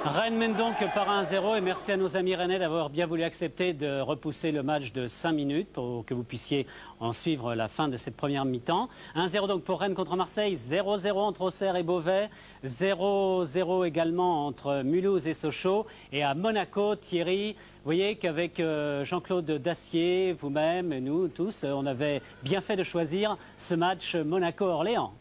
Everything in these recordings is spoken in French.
Rennes mène donc par 1-0 et merci à nos amis rennais d'avoir bien voulu accepter de repousser le match de 5 minutes pour que vous puissiez en suivre la fin de cette première mi-temps. 1-0 donc pour Rennes contre Marseille, 0-0 entre Auxerre et Beauvais, 0-0 également entre Mulhouse et Sochaux. Et à Monaco, Thierry, vous voyez qu'avec Jean-Claude Dacier, vous-même et nous tous, on avait bien fait de choisir ce match Monaco-Orléans.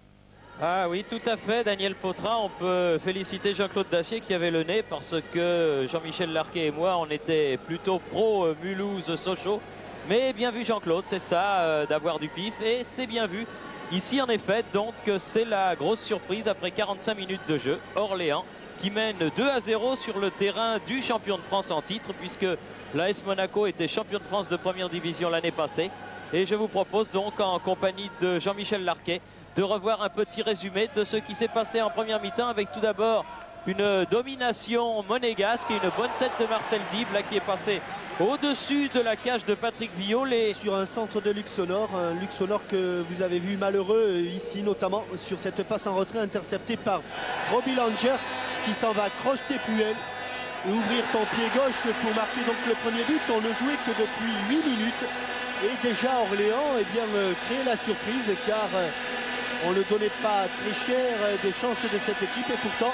Ah oui, tout à fait, Daniel Poitras. On peut féliciter Jean-Claude Dacier qui avait le nez parce que Jean-Michel Larquet et moi, on était plutôt pro Mulhouse-Sochaux. Mais bien vu Jean-Claude, c'est ça, d'avoir du pif. Et c'est bien vu ici en effet. Donc c'est la grosse surprise après 45 minutes de jeu. Orléans qui mène 2-0 sur le terrain du champion de France en titre puisque l'AS Monaco était champion de France de première division l'année passée. Et je vous propose donc en compagnie de Jean-Michel Larquet de revoir un petit résumé de ce qui s'est passé en première mi-temps avec tout d'abord une domination monégasque et une bonne tête de Marcel Dib là, qui est passé au-dessus de la cage de Patrick Villot. Sur un centre de Luxonor, un Luxonor que vous avez vu malheureux ici, notamment sur cette passe en retrait interceptée par Robbie Langers qui s'en va crocheter Puel et ouvrir son pied gauche pour marquer donc le premier but. On ne jouait que depuis 8 minutes et déjà Orléans créait la surprise car on ne donnait pas très cher des chances de cette équipe et pourtant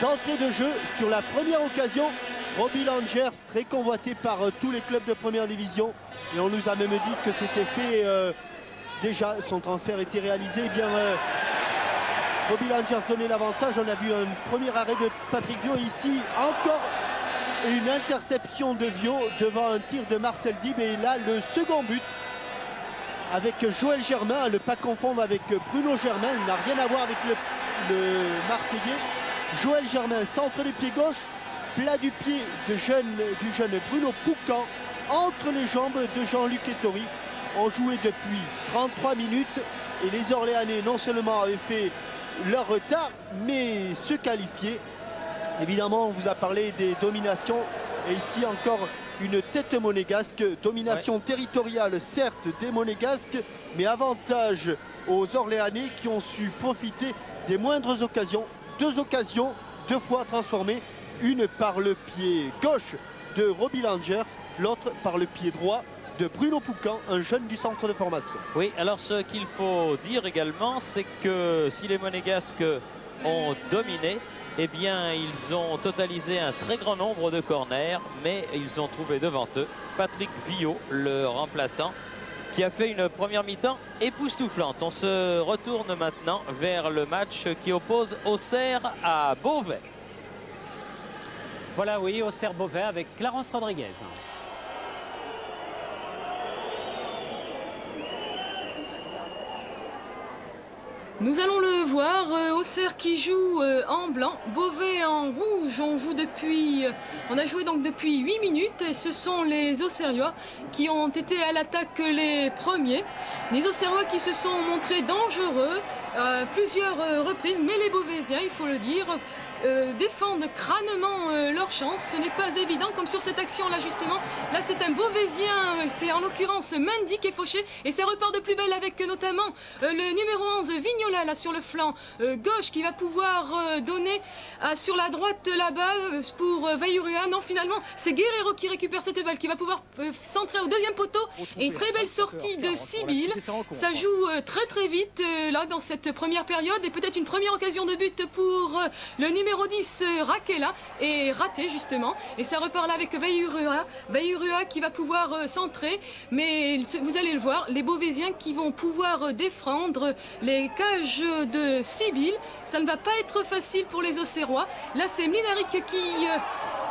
d'entrée de jeu sur la première occasion, Robbie Langers très convoité par tous les clubs de première division et on nous a même dit que c'était fait déjà, son transfert était réalisé. Robbie Langers donnait l'avantage. On a vu un premier arrêt de Patrick Villot ici, encore une interception de Villot devant un tir de Marcel Dib et là le second but avec Joël Germain, à ne pas confondre avec Bruno Germain, il n'a rien à voir avec le Marseillais. Joël Germain, centre du pied gauche, plat du pied du jeune Bruno Poucan, entre les jambes de Jean-Luc Ettori. On jouait depuis 33 minutes et les Orléanais non seulement avaient fait leur retard, mais se qualifiaient. Évidemment, on vous a parlé des dominations et ici encore une tête monégasque, domination territoriale certes des monégasques, mais avantage aux Orléanais qui ont su profiter des moindres occasions. Deux occasions, deux fois transformées, une par le pied gauche de Robbie Langers, l'autre par le pied droit de Bruno Poucan, un jeune du centre de formation. Oui, alors ce qu'il faut dire également, c'est que si les monégasques ont dominé, eh bien, ils ont totalisé un très grand nombre de corners, mais ils ont trouvé devant eux Patrick Villot, le remplaçant, qui a fait une première mi-temps époustouflante. On se retourne maintenant vers le match qui oppose Auxerre à Beauvais. Voilà, oui, Auxerre-Beauvais avec Clarence Rodriguez. Nous allons le voir, Auxerre qui joue en blanc, Beauvais en rouge. On a joué donc depuis 8 minutes et ce sont les Auxerrois qui ont été à l'attaque les premiers. Les Auxerrois qui se sont montrés dangereux à plusieurs reprises, mais les Beauvaisiens, il faut le dire, défendent crânement leur chance. Ce n'est pas évident comme sur cette action là justement. Là c'est un Beauvaisien, c'est en l'occurrence Mendy qui est fauché et ça repart de plus belle avec notamment le numéro 11 Vignola là sur le flanc gauche qui va pouvoir donner sur la droite là-bas pour Veillurua. Non, finalement c'est Guerrero qui récupère cette balle, qui va pouvoir centrer au deuxième poteau et très belle sortie de Sibyl. Ça joue très très vite là dans cette première période et peut-être une première occasion de but pour le numéro 10 Rakela est raté justement et ça repart là avec Veillurua qui va pouvoir centrer, mais vous allez le voir, les Beauvaisiens qui vont pouvoir défendre les cages de Sibyl. Ça ne va pas être facile pour les Auxerrois. Là c'est Mlinaric qui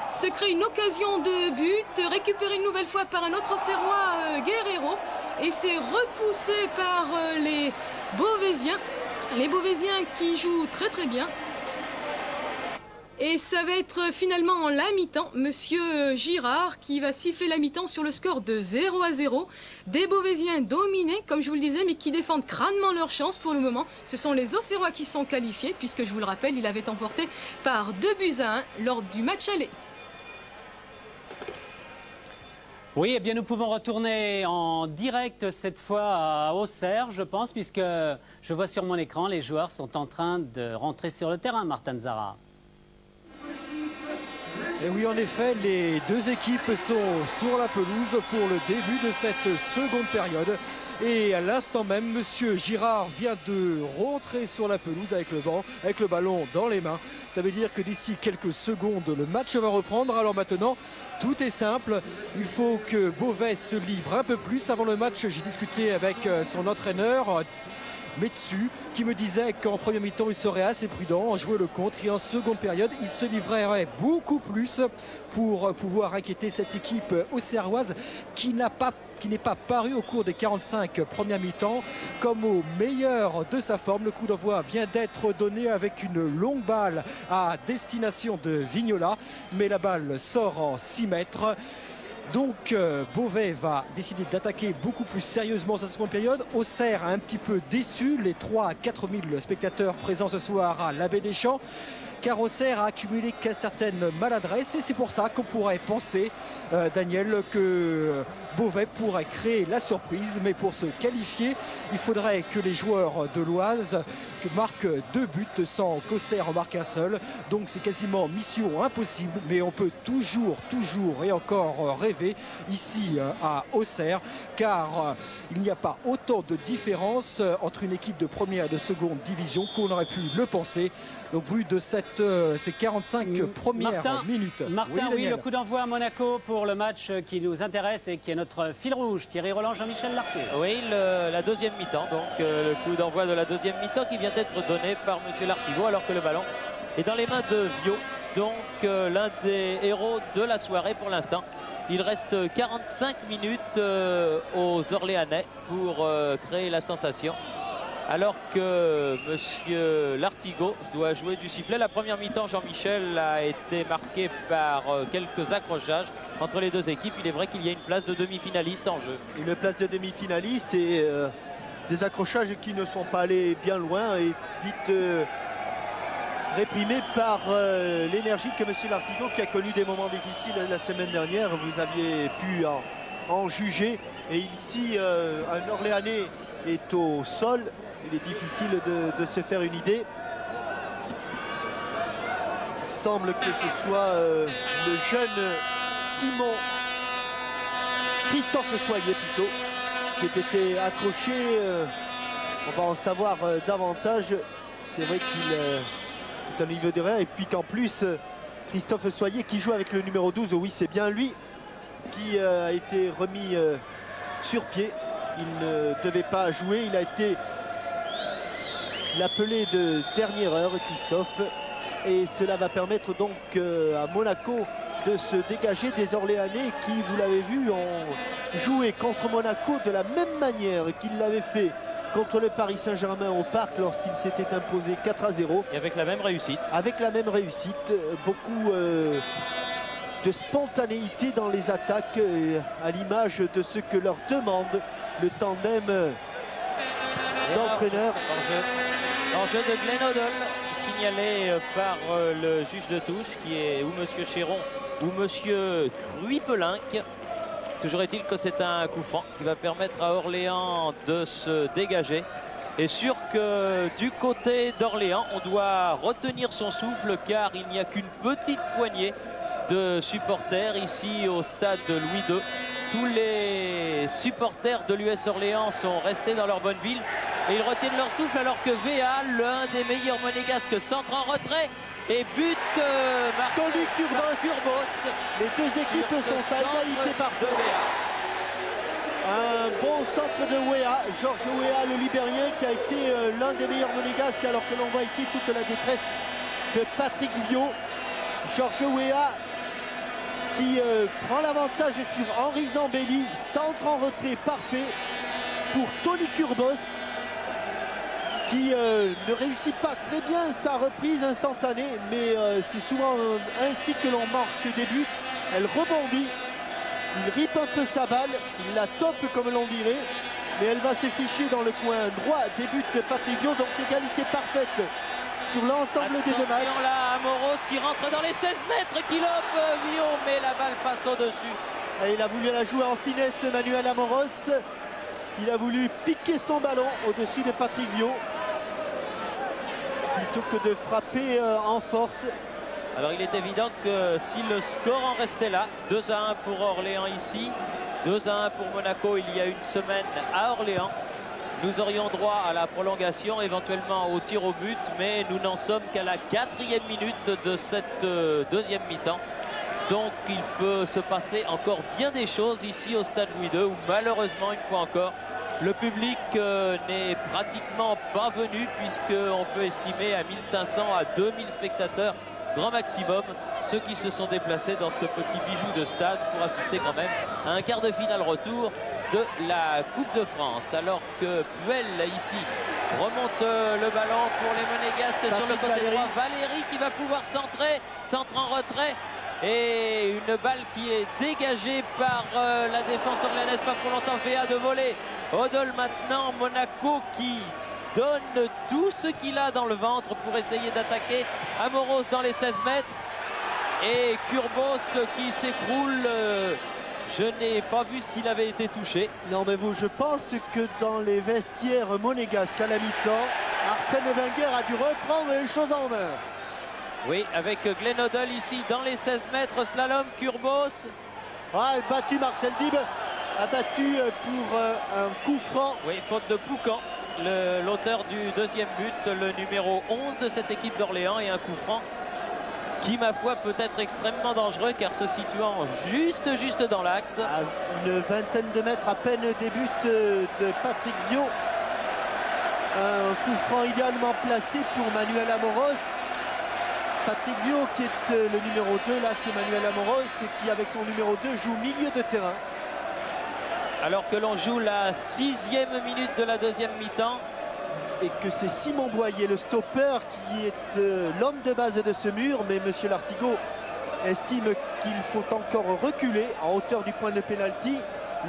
se crée une occasion de but, récupéré une nouvelle fois par un autre Auxerrois, Guerrero, et c'est repoussé par les Beauvaisiens. Les Beauvaisiens qui jouent très très bien. Et ça va être finalement la mi-temps, Monsieur Girard qui va siffler la mi-temps sur le score de 0-0. Des Beauvaisiens dominés, comme je vous le disais, mais qui défendent crânement leur chance pour le moment. Ce sont les Auxerrois qui sont qualifiés, puisque je vous le rappelle, il avait emporté par 2-1 lors du match aller. Oui, eh bien nous pouvons retourner en direct cette fois à Auxerre, je pense, puisque je vois sur mon écran les joueurs sont en train de rentrer sur le terrain, Martin Zara. Et oui, en effet, les deux équipes sont sur la pelouse pour le début de cette seconde période. Et à l'instant même, Monsieur Girard vient de rentrer sur la pelouse avec le ballon dans les mains. Ça veut dire que d'ici quelques secondes, le match va reprendre. Alors maintenant, tout est simple. Il faut que Beauvais se livre un peu plus. Avant le match, j'ai discuté avec son entraîneur, Metsu, qui me disait qu'en première mi-temps il serait assez prudent en jouer le contre et en seconde période il se livrerait beaucoup plus pour pouvoir inquiéter cette équipe auxerroise qui n'est pas paru au cours des 45 premières mi-temps comme au meilleur de sa forme. Le coup d'envoi vient d'être donné avec une longue balle à destination de Vignola, mais la balle sort en 6 mètres. Donc Beauvais va décider d'attaquer beaucoup plus sérieusement sa seconde période. Auxerre a un petit peu déçu les 3 à 4 000 spectateurs présents ce soir à l'Abbé des Champs, car Auxerre a accumulé certaines maladresses et c'est pour ça qu'on pourrait penser, Daniel, que Beauvais pourrait créer la surprise. Mais pour se qualifier, il faudrait que les joueurs de l'Oise marquent 2 buts sans qu'Auxerre en marque un seul. Donc c'est quasiment mission impossible, mais on peut toujours et encore rêver ici à Auxerre, car il n'y a pas autant de différence entre une équipe de première et de seconde division qu'on aurait pu le penser. Donc vu de ces 45 premières minutes. Martin, oui, le coup d'envoi à Monaco pour le match qui nous intéresse et qui est notre fil rouge. Thierry Roland, Jean-Michel Larquet. Oui, la deuxième mi-temps. Donc le coup d'envoi de la deuxième mi-temps qui vient d'être donné par M. Lartigot alors que le ballon est dans les mains de Vio. Donc l'un des héros de la soirée pour l'instant. Il reste 45 minutes aux Orléanais pour créer la sensation. Alors que M. Lartigot doit jouer du sifflet. La première mi-temps, Jean-Michel, a été marquée par quelques accrochages entre les deux équipes. Il est vrai qu'il y a une place de demi-finaliste en jeu. Une place de demi-finaliste et des accrochages qui ne sont pas allés bien loin et vite réprimés par l'énergie que M. Lartigot, qui a connu des moments difficiles la semaine dernière, vous aviez pu en juger. Et ici, un Orléanais est au sol. Il est difficile de se faire une idée. Il semble que ce soit le jeune Christophe Soyer plutôt, qui a été accroché. On va en savoir davantage. C'est vrai qu'il est au niveau de rien. Et puis qu'en plus, Christophe Soyer qui joue avec le numéro 12, oui c'est bien lui, qui a été remis sur pied. Il ne devait pas jouer. Il a été l'appelé de dernière heure, Christophe, et cela va permettre donc à Monaco de se dégager des Orléanais qui, vous l'avez vu, ont joué contre Monaco de la même manière qu'ils l'avaient fait contre le Paris Saint-Germain au Parc lorsqu'il s'était imposé 4-0. Et avec la même réussite. Avec la même réussite, beaucoup de spontanéité dans les attaques, à l'image de ce que leur demande le tandem d'entraîneurs. Enjeu de Glenn Hoddle, signalé par le juge de touche, qui est ou M. Chéron ou M. Cruipelinck. Toujours est-il que c'est un coup franc qui va permettre à Orléans de se dégager. Et sûr que du côté d'Orléans, on doit retenir son souffle, car il n'y a qu'une petite poignée de supporters ici au stade Louis II. Tous les supporters de l'US Orléans sont restés dans leur bonne ville et ils retiennent leur souffle, alors que VA, l'un des meilleurs monégasques, centre en retrait et but marqué par Kurbos. Les deux équipes sont à égalité par deux. Un bon centre de Wea, Georges Wea, le Libérien, qui a été l'un des meilleurs monégasques, alors que l'on voit ici toute la détresse de Patrick Vio. Georges Wea qui prend l'avantage sur Henri Zambelli, centre en retrait parfait pour Tony Kurbos, qui ne réussit pas très bien sa reprise instantanée, mais c'est souvent ainsi que l'on marque des buts. Elle rebondit, il ripe un peu sa balle, il la tope comme l'on dirait, mais elle va s'afficher dans le coin droit des buts de Patrick Vio, donc égalité parfaite sur l'ensemble des deux matchs. Attention là, Amoros qui rentre dans les 16 mètres, qui lobe Vio, mais la balle passe au-dessus. Et il a voulu la jouer en finesse, Manuel Amoros. Il a voulu piquer son ballon au-dessus de Patrick Vio, plutôt que de frapper en force. Alors il est évident que si le score en restait là, 2-1 pour Orléans ici, 2-1 pour Monaco il y a une semaine à Orléans, nous aurions droit à la prolongation, éventuellement au tir au but, mais nous n'en sommes qu'à la 4e minute de cette deuxième mi-temps. Donc il peut se passer encore bien des choses ici au stade Louis II, où malheureusement, une fois encore, le public n'est pratiquement pas venu, puisqu'on peut estimer à 1500 à 2000 spectateurs grand maximum ceux qui se sont déplacés dans ce petit bijou de stade pour assister quand même à un quart de finale retour de la Coupe de France. Alors que Puel ici remonte le ballon pour les Monégasques sur le côté droit. Valéry qui va pouvoir centrer, centre en retrait. Et une balle qui est dégagée par la défense orléanaise, pas pour longtemps. Véa de voler. Odol maintenant, Monaco qui donne tout ce qu'il a dans le ventre pour essayer d'attaquer Amoros dans les 16 mètres. Et Kurbos qui s'écroule. Je n'ai pas vu s'il avait été touché. Non, mais je pense que dans les vestiaires monégasques à la mi-temps, Arsène Wenger a dû reprendre les choses en main. Oui, avec Glenn Odol ici dans les 16 mètres, slalom, Kurbos. Ah, battu Marcel Dib, a battu pour un coup franc. Oui, faute de Poucan, l'auteur du deuxième but, le numéro 11 de cette équipe d'Orléans, et un coup franc qui, ma foi, peut être extrêmement dangereux car se situant juste dans l'axe. À une vingtaine de mètres à peine des buts de Patrick Viau. Un coup franc idéalement placé pour Manuel Amoros. Patrick Viau qui est le numéro 2, là c'est Manuel Amoros qui avec son numéro 2 joue milieu de terrain. Alors que l'on joue la 6e minute de la deuxième mi-temps. Et que c'est Simon Boyer, le stopper, qui est l'homme de base de ce mur. Mais M. Lartigot estime qu'il faut encore reculer en hauteur du point de pénalty.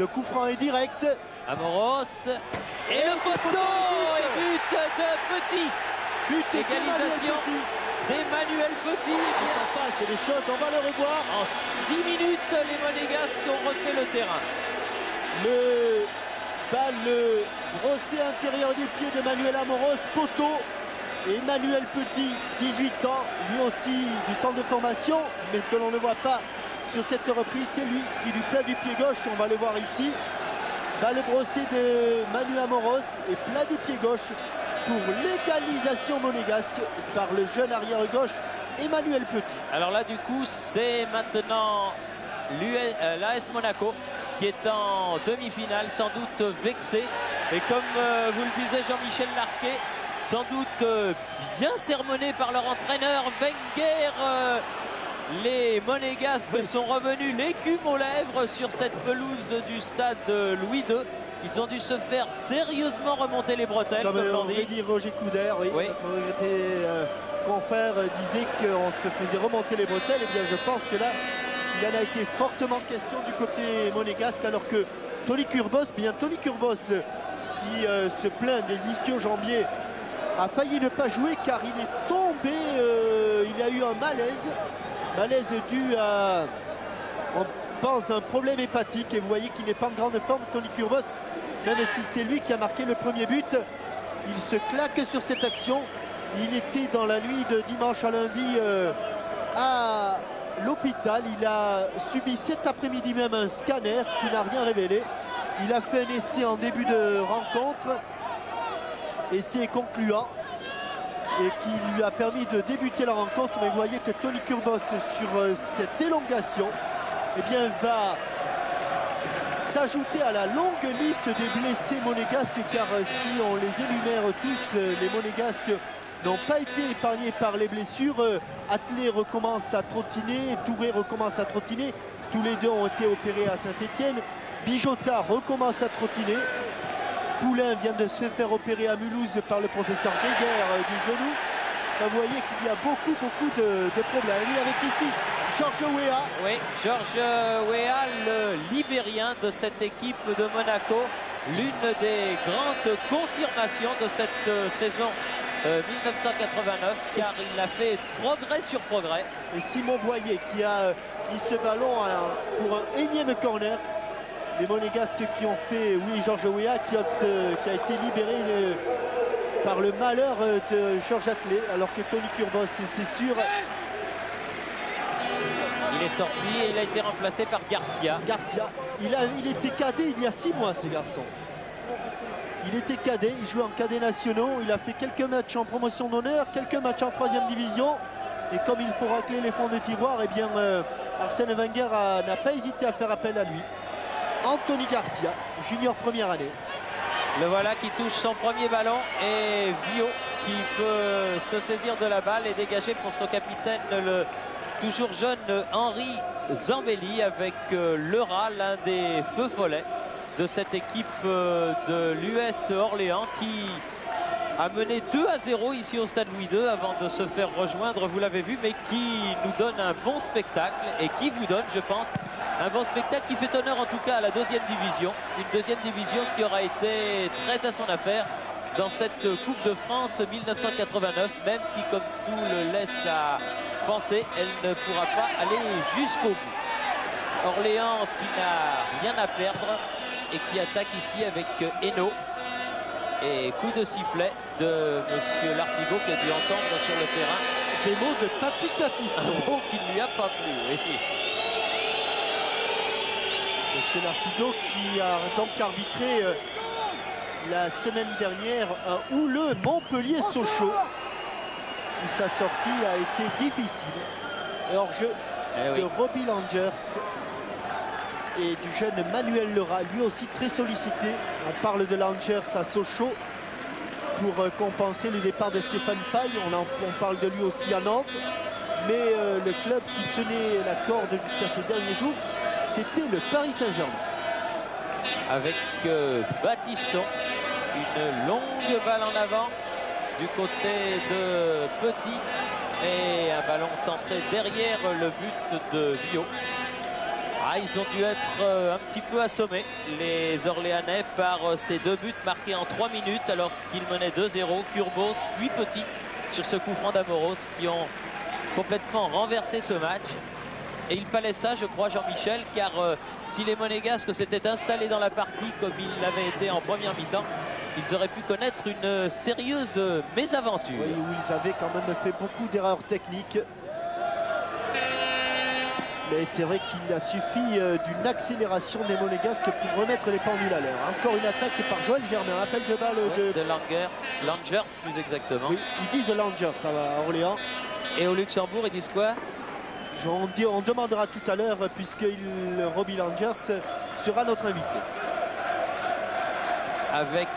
Le coup franc est direct. Amoros et le poteau et but de Petit. But égalisation d'Emmanuel Petit. Il s'en passe des choses, on va le revoir. En 6 minutes, les Monégasques ont refait le terrain. Le brossé intérieur du pied de Manuel Amoros, poteau. Et Emmanuel Petit, 18 ans, lui aussi du centre de formation, mais que l'on ne voit pas sur cette reprise. C'est lui qui lui plat du pied gauche, on va le voir ici. Le brossé de Manuel Amoros et plat du pied gauche pour l'égalisation monégasque par le jeune arrière gauche Emmanuel Petit. Alors là, du coup, c'est maintenant l'AS Monaco qui est en demi-finale, sans doute vexé. Et comme vous le disait Jean-Michel Larquet, sans doute bien sermonné par leur entraîneur Wenger. Les Monégasques sont revenus l'écume aux lèvres sur cette pelouse du stade Louis II. Ils ont dû se faire sérieusement remonter les bretelles, comme l'on dit. Roger Couder, oui. Notre regretté confrère disait qu'on se faisait remonter les bretelles. Et bien je pense que là, il en a été fortement question du côté monégasque, alors que Tony Kurbos, qui se plaint des ischio-jambiers, a failli ne pas jouer car il est tombé, il a eu un malaise dû à, on pense, un problème hépatique. Et vous voyez qu'il n'est pas en grande forme, Tony Kurbos, même si c'est lui qui a marqué le premier but. Il se claque sur cette action. Il était dans la nuit de dimanche à lundi à l'hôpital. Il a subi cet après-midi même un scanner qui n'a rien révélé. Il a fait un essai en début de rencontre, essai concluant, et qui lui a permis de débuter la rencontre. Mais vous voyez que Tony Kurbos, sur cette élongation, eh bien, va s'ajouter à la longue liste des blessés monégasques, car si on les énumère tous, les monégasques n'ont pas été épargnés par les blessures. Atlé recommence à trottiner, Touré recommence à trottiner, tous les deux ont été opérés à Saint-Etienne. Bijota recommence à trottiner. Poulain vient de se faire opérer à Mulhouse par le professeur Geiger du genou. Vous voyez qu'il y a beaucoup de problèmes. Et avec ici Georges Weah. Oui, Georges Weah, le Libérien de cette équipe de Monaco, l'une des grandes confirmations de cette saison 1989, car il a fait progrès sur progrès. Et Simon Boyer qui a mis ce ballon pour un énième corner. Les Monégasques qui ont fait, oui, Georges Weah qui a été libéré par le malheur de Georges Atlé, alors que Tony Kurbos, c'est sûr, sorti et il a été remplacé par Garcia. Garcia, il était cadet il y a 6 mois, ce garçon. Il était cadet, il jouait en cadets nationaux, il a fait quelques matchs en promotion d'honneur, quelques matchs en 3e division. Et comme il faut racler les fonds de tiroir, eh bien Arsène Wenger n'a pas hésité à faire appel à lui. Anthony Garcia, junior première année. Le voilà qui touche son premier ballon et Vio qui peut se saisir de la balle et dégager pour son capitaine, le toujours jeune Henri Zambelli, avec Leura, l'un des feux follets de cette équipe de l'US Orléans, qui a mené 2-0 ici au stade Louis II avant de se faire rejoindre, vous l'avez vu, mais qui nous donne un bon spectacle et qui vous donne, je pense, un bon spectacle qui fait honneur en tout cas à la 2e division. Une 2e division qui aura été très à son affaire dans cette Coupe de France 1989, même si, comme tout le laisse à penser, elle ne pourra pas aller jusqu'au bout. Orléans qui n'a rien à perdre et qui attaque ici avec Hainaut. Et coup de sifflet de M. Lartigot qui a dû entendre sur le terrain. Des mots de Patrick Battiston. Un mot qui ne lui a pas plu, oui. M. Lartigot qui a donc arbitré la semaine dernière un houleux Montpellier-Sochaux, où sa sortie a été difficile. Hors-jeu de Robbie Langers et du jeune Manuel Leura, lui aussi très sollicité. On parle de Langers à Sochaux pour compenser le départ de Stéphane Paille. On parle de lui aussi à Nantes. Mais le club qui tenait la corde jusqu'à ces derniers jours, c'était le Paris Saint-Germain. Avec Battiston, une longue balle en avant du côté de Petit et un ballon centré derrière le but de Vio. Ils ont dû être un petit peu assommés, les Orléanais, par ces 2 buts marqués en 3 minutes alors qu'ils menaient 2-0. Curbos puis Petit sur ce coup franc d'Amoros qui ont complètement renversé ce match. Et il fallait ça, je crois, Jean-Michel, car si les Monégasques s'étaient installés dans la partie comme ils l'avaient été en première mi-temps, ils auraient pu connaître une sérieuse mésaventure. Oui, où ils avaient quand même fait beaucoup d'erreurs techniques. Mais c'est vrai qu'il a suffi d'une accélération des Monégasques pour remettre les pendules à l'heure. Encore une attaque par Joël Germain. Appel de balle de Langers plus exactement. Oui, ils disent Langers à Orléans. Et au Luxembourg, ils disent quoi? On demandera tout à l'heure, puisque Robbie Langers sera notre invité. Avec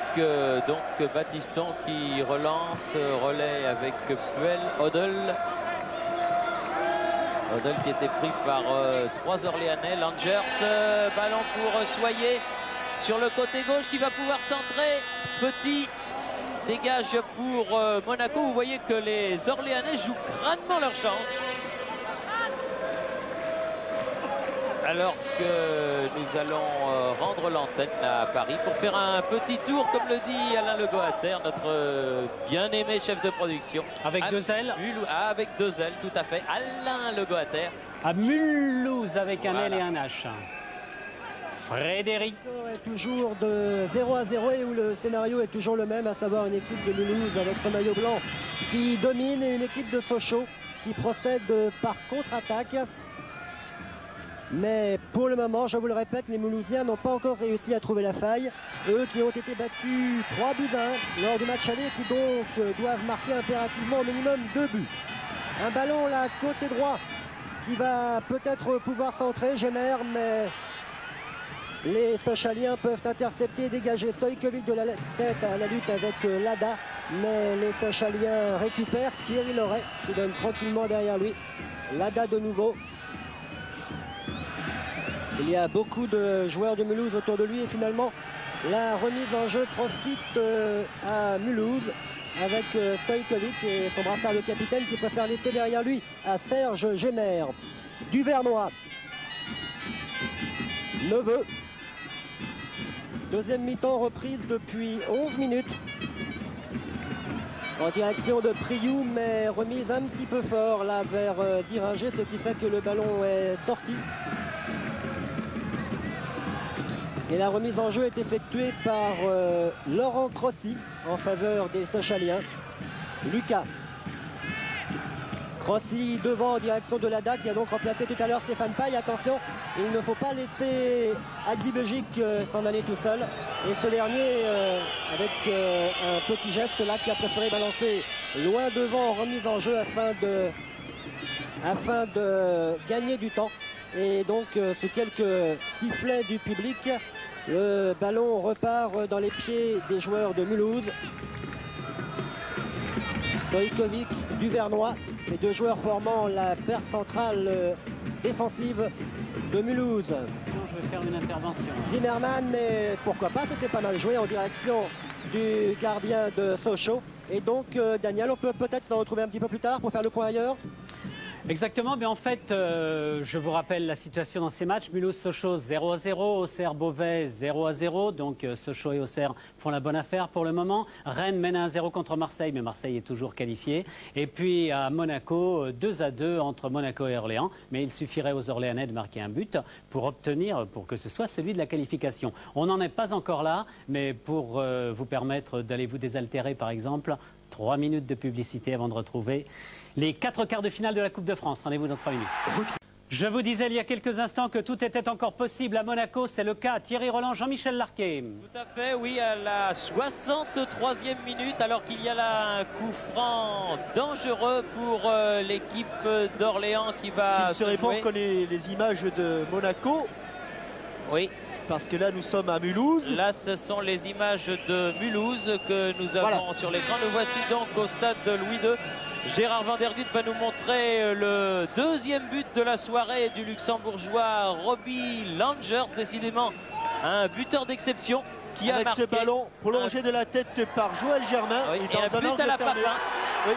donc Battiston qui relance, relais avec Puel, Odell. Odell qui était pris par 3 Orléanais. Langers, ballon pour Soyer sur le côté gauche qui va pouvoir centrer. Petit dégage pour Monaco. Vous voyez que les Orléanais jouent crânement leur chance. Alors que nous allons rendre l'antenne à Paris pour faire un petit tour, comme le dit Alain Le Goater, notre bien-aimé chef de production. Avec 2 ailes. Avec 2 ailes, tout à fait. Alain Le Goater. À Mulhouse avec un L et un H. Frédéric. Est toujours de 0-0 et où le scénario est toujours le même, à savoir une équipe de Mulhouse avec son maillot blanc qui domine et une équipe de Sochaux qui procède par contre-attaque. Mais pour le moment, je vous le répète, les Mulhousiens n'ont pas encore réussi à trouver la faille. Eux qui ont été battus 3-1 lors du match aller, qui donc doivent marquer impérativement au minimum 2 buts. Un ballon là, côté droit, qui va peut-être pouvoir centrer, Gémère, mais les Sochaliens peuvent intercepter, dégager Stojkovic de la tête à la lutte avec Lada. Mais les Sochaliens récupèrent Thierry Loret qui donne tranquillement derrière lui. Lada de nouveau. Il y a beaucoup de joueurs de Mulhouse autour de lui et finalement la remise en jeu profite à Mulhouse avec Stojkovic et son brassard de capitaine qui préfère laisser derrière lui à Serge Gémère. Duvernois, Neveu. Deuxième mi-temps reprise depuis 11 minutes. En direction de Priou, mais remise un petit peu fort là vers Diringer, ce qui fait que le ballon est sorti. Et la remise en jeu est effectuée par Laurent Crossi en faveur des Sochaliens. Lucas. Crossley devant en direction de l'ADA qui a donc remplacé tout à l'heure Stéphane Paille. Attention, il ne faut pas laisser Adzhi Begic s'en aller tout seul. Et ce dernier, avec un petit geste là, qui a préféré balancer loin devant en remise en jeu afin de gagner du temps. Et donc, sous quelques sifflets du public, le ballon repart dans les pieds des joueurs de Mulhouse. Stojkovic, Duvernois, ces deux joueurs formant la paire centrale défensive de Mulhouse. Sinon, je vais faire une intervention. Zimmerman, mais pourquoi pas, c'était pas mal joué en direction du gardien de Sochaux. Et donc, Daniel, on peut peut-être se retrouver un petit peu plus tard pour faire le point ailleurs. Exactement, mais en fait, je vous rappelle la situation dans ces matchs. Mulhouse-Sochaux 0-0, Auxerre-Beauvais 0-0. Donc Sochaux et Auxerre font la bonne affaire pour le moment. Rennes mène 1-0 contre Marseille, mais Marseille est toujours qualifié. Et puis à Monaco, 2-2 entre Monaco et Orléans. Mais il suffirait aux Orléanais de marquer un but pour que ce soit celui de la qualification. On n'en est pas encore là, mais pour vous permettre d'aller vous désaltérer, par exemple, 3 minutes de publicité avant de retrouver les 4 quarts de finale de la Coupe de France. Rendez-vous dans 3 minutes. Je vous disais il y a quelques instants que tout était encore possible à Monaco. C'est le cas. Thierry Roland, Jean-Michel Larquet. Tout à fait, oui, à la 63e minute, alors qu'il y a là un coup franc dangereux pour l'équipe d'Orléans qui va Il serait se jouer. bon qu'on ait les images de Monaco. Oui. Parce que là, nous sommes à Mulhouse. Là, ce sont les images de Mulhouse que nous avons sur l'écran. Nous voici donc au stade de Louis II. Gérard Van der Gut va nous montrer le deuxième but de la soirée du luxembourgeois Robbie Langers, décidément un buteur d'exception qui avec a marqué ce ballon prolongé de la tête par Joël Germain. Oui, et et dans un but à la fermé. Papin. Oui.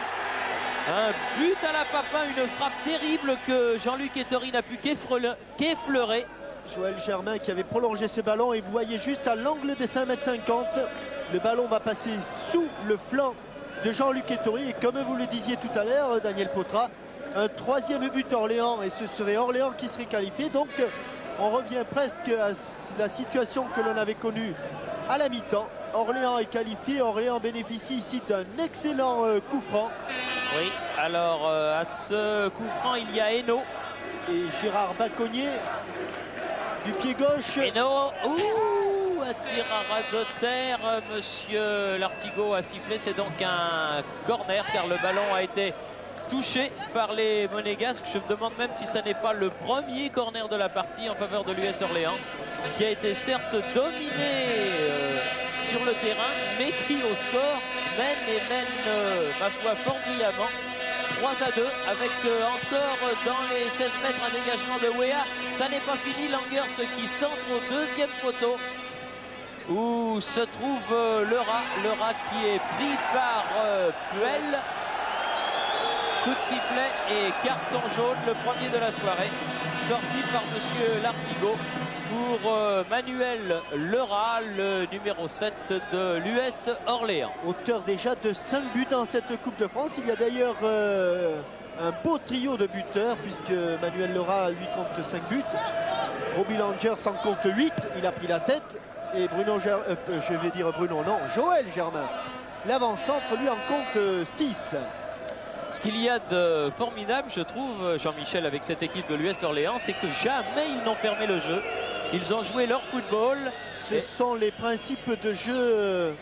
Un but à la Papin, une frappe terrible que Jean-Luc Ettori n'a pu qu'effleurer. Joël Germain qui avait prolongé ce ballon et vous voyez juste à l'angle des 5,50 m, le ballon va passer sous le flanc de Jean-Luc Ettori et comme vous le disiez tout à l'heure, Daniel Potra, un troisième but Orléans et ce serait Orléans qui serait qualifié. Donc on revient presque à la situation que l'on avait connue à la mi-temps. Orléans est qualifié, Orléans bénéficie ici d'un excellent coup franc. Oui, alors à ce coup franc il y a Hainaut. Et Gérard Baconnier du pied gauche. Hainaut, un tir à ras de terre. Monsieur Lartigot a sifflé, c'est donc un corner car le ballon a été touché par les Monégasques. Je me demande même si ce n'est pas le premier corner de la partie en faveur de l'US Orléans, qui a été certes dominé sur le terrain, mais qui au score mène ma foi fort brillamment. 3-2 avec encore dans les 16 mètres un dégagement de Wea. Ça n'est pas fini, Langers qui centre au deuxième poteau où se trouve le rat qui est pris par Puel. Coup de sifflet et carton jaune, le premier de la soirée, sorti par monsieur Lartigot pour Manuel Lerat, le numéro 7 de l'US Orléans. Auteur déjà de 5 buts dans cette Coupe de France. Il y a d'ailleurs un beau trio de buteurs puisque Manuel Lerat lui compte 5 buts. Robbie Langers en compte 8, il a pris la tête. Et Joël Germain, l'avant-centre, lui en compte 6. Ce qu'il y a de formidable, je trouve, Jean-Michel, avec cette équipe de l'US Orléans, c'est que jamais ils n'ont fermé le jeu. Ils ont joué leur football. Ce sont les principes de jeu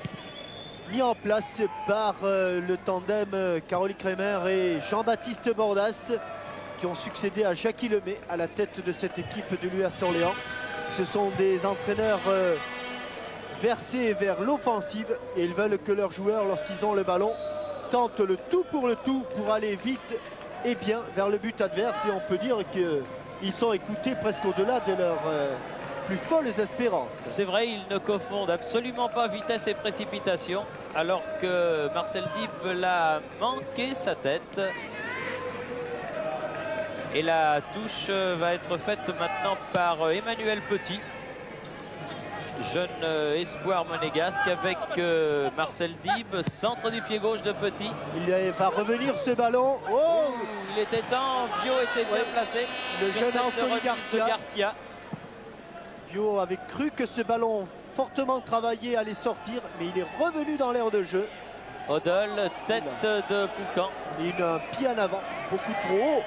mis en place par le tandem Caroline Kremer et Jean-Baptiste Bordas, qui ont succédé à Jackie Lemay à la tête de cette équipe de l'US Orléans. Ce sont des entraîneurs versés vers l'offensive et ils veulent que leurs joueurs, lorsqu'ils ont le ballon, tentent le tout pour aller vite et bien vers le but adverse. Et on peut dire qu'ils sont écoutés presque au-delà de leurs plus folles espérances. C'est vrai, ils ne confondent absolument pas vitesse et précipitation, alors que Marcel Dib l'a manqué sa tête. Et la touche va être faite maintenant par Emmanuel Petit, jeune espoir monégasque, avec Marcel Dib, centre du pied gauche de Petit. Il va revenir ce ballon. Oh, il était temps, Vio était bien placé. Le jeune Anthony Garcia. Vio avait cru que ce ballon fortement travaillé allait sortir, mais il est revenu dans l'aire de jeu. Odell, tête de Poucan. Il a un pied en avant. beaucoup trop haut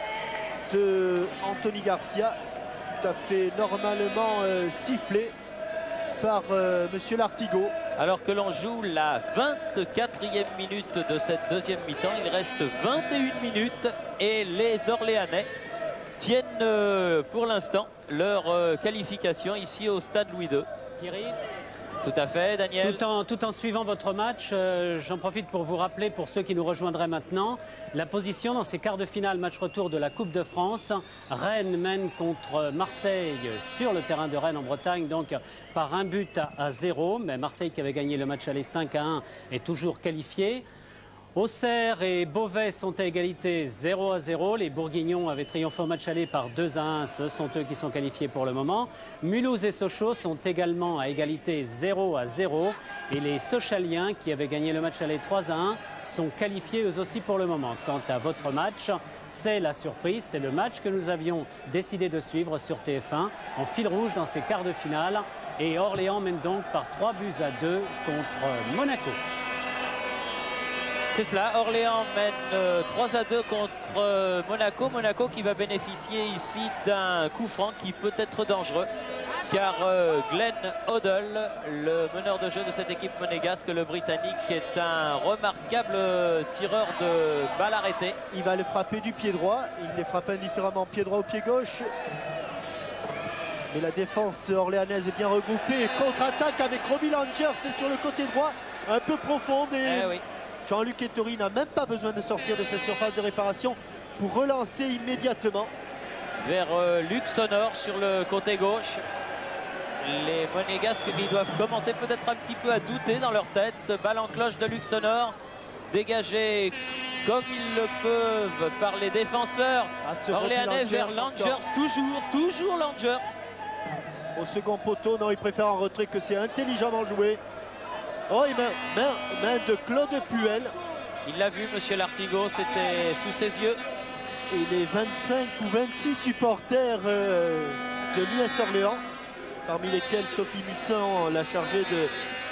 de Anthony Garcia, tout à fait normalement sifflé par Monsieur Lartigot. Alors que l'on joue la 24e minute de cette deuxième mi-temps, il reste 21 minutes et les Orléanais tiennent pour l'instant leur qualification ici au stade Louis II. Thierry? Tout à fait, Daniel. Tout en suivant votre match, j'en profite pour vous rappeler, pour ceux qui nous rejoindraient maintenant, la position dans ces quarts de finale match retour de la Coupe de France. Rennes mène contre Marseille sur le terrain de Rennes en Bretagne, donc par 1-0. Mais Marseille, qui avait gagné le match aller 5-1, est toujours qualifié. Auxerre et Beauvais sont à égalité 0-0. Les Bourguignons avaient triomphé au match aller par 2-1. Ce sont eux qui sont qualifiés pour le moment. Mulhouse et Sochaux sont également à égalité 0-0. Et les Sochaliens, qui avaient gagné le match aller 3-1, sont qualifiés eux aussi pour le moment. Quant à votre match, c'est la surprise. C'est le match que nous avions décidé de suivre sur TF1 en fil rouge dans ces quarts de finale. Et Orléans mène donc par 3-2 contre Monaco. C'est cela, Orléans mène 3-2 contre Monaco. Monaco qui va bénéficier ici d'un coup franc qui peut être dangereux. Car Glenn Hoddle, le meneur de jeu de cette équipe monégasque, le Britannique, est un remarquable tireur de balles arrêtées. Il va le frapper du pied droit. Il les frappe indifféremment pied droit ou pied gauche. Mais la défense orléanaise est bien regroupée. Contre-attaque avec Robbie Langers sur le côté droit, un peu profonde. Et oui. Jean-Luc Ettori n'a même pas besoin de sortir de sa surface de réparation pour relancer immédiatement. Vers Luxonor sur le côté gauche. Les Monégasques qui doivent commencer peut-être un petit peu à douter dans leur tête. Balle en cloche de Luxonor. Dégagé comme ils le peuvent par les défenseurs orléanais vers Langers. Toujours Langers. Au second poteau, non, il préfère en retrait, que c'est intelligemment joué. Oh, il main de Claude Puel. Il l'a vu, Monsieur Lartigot, c'était sous ses yeux. Et les 25 ou 26 supporters de l'US Orléans, parmi lesquels Sophie Musson, la chargée de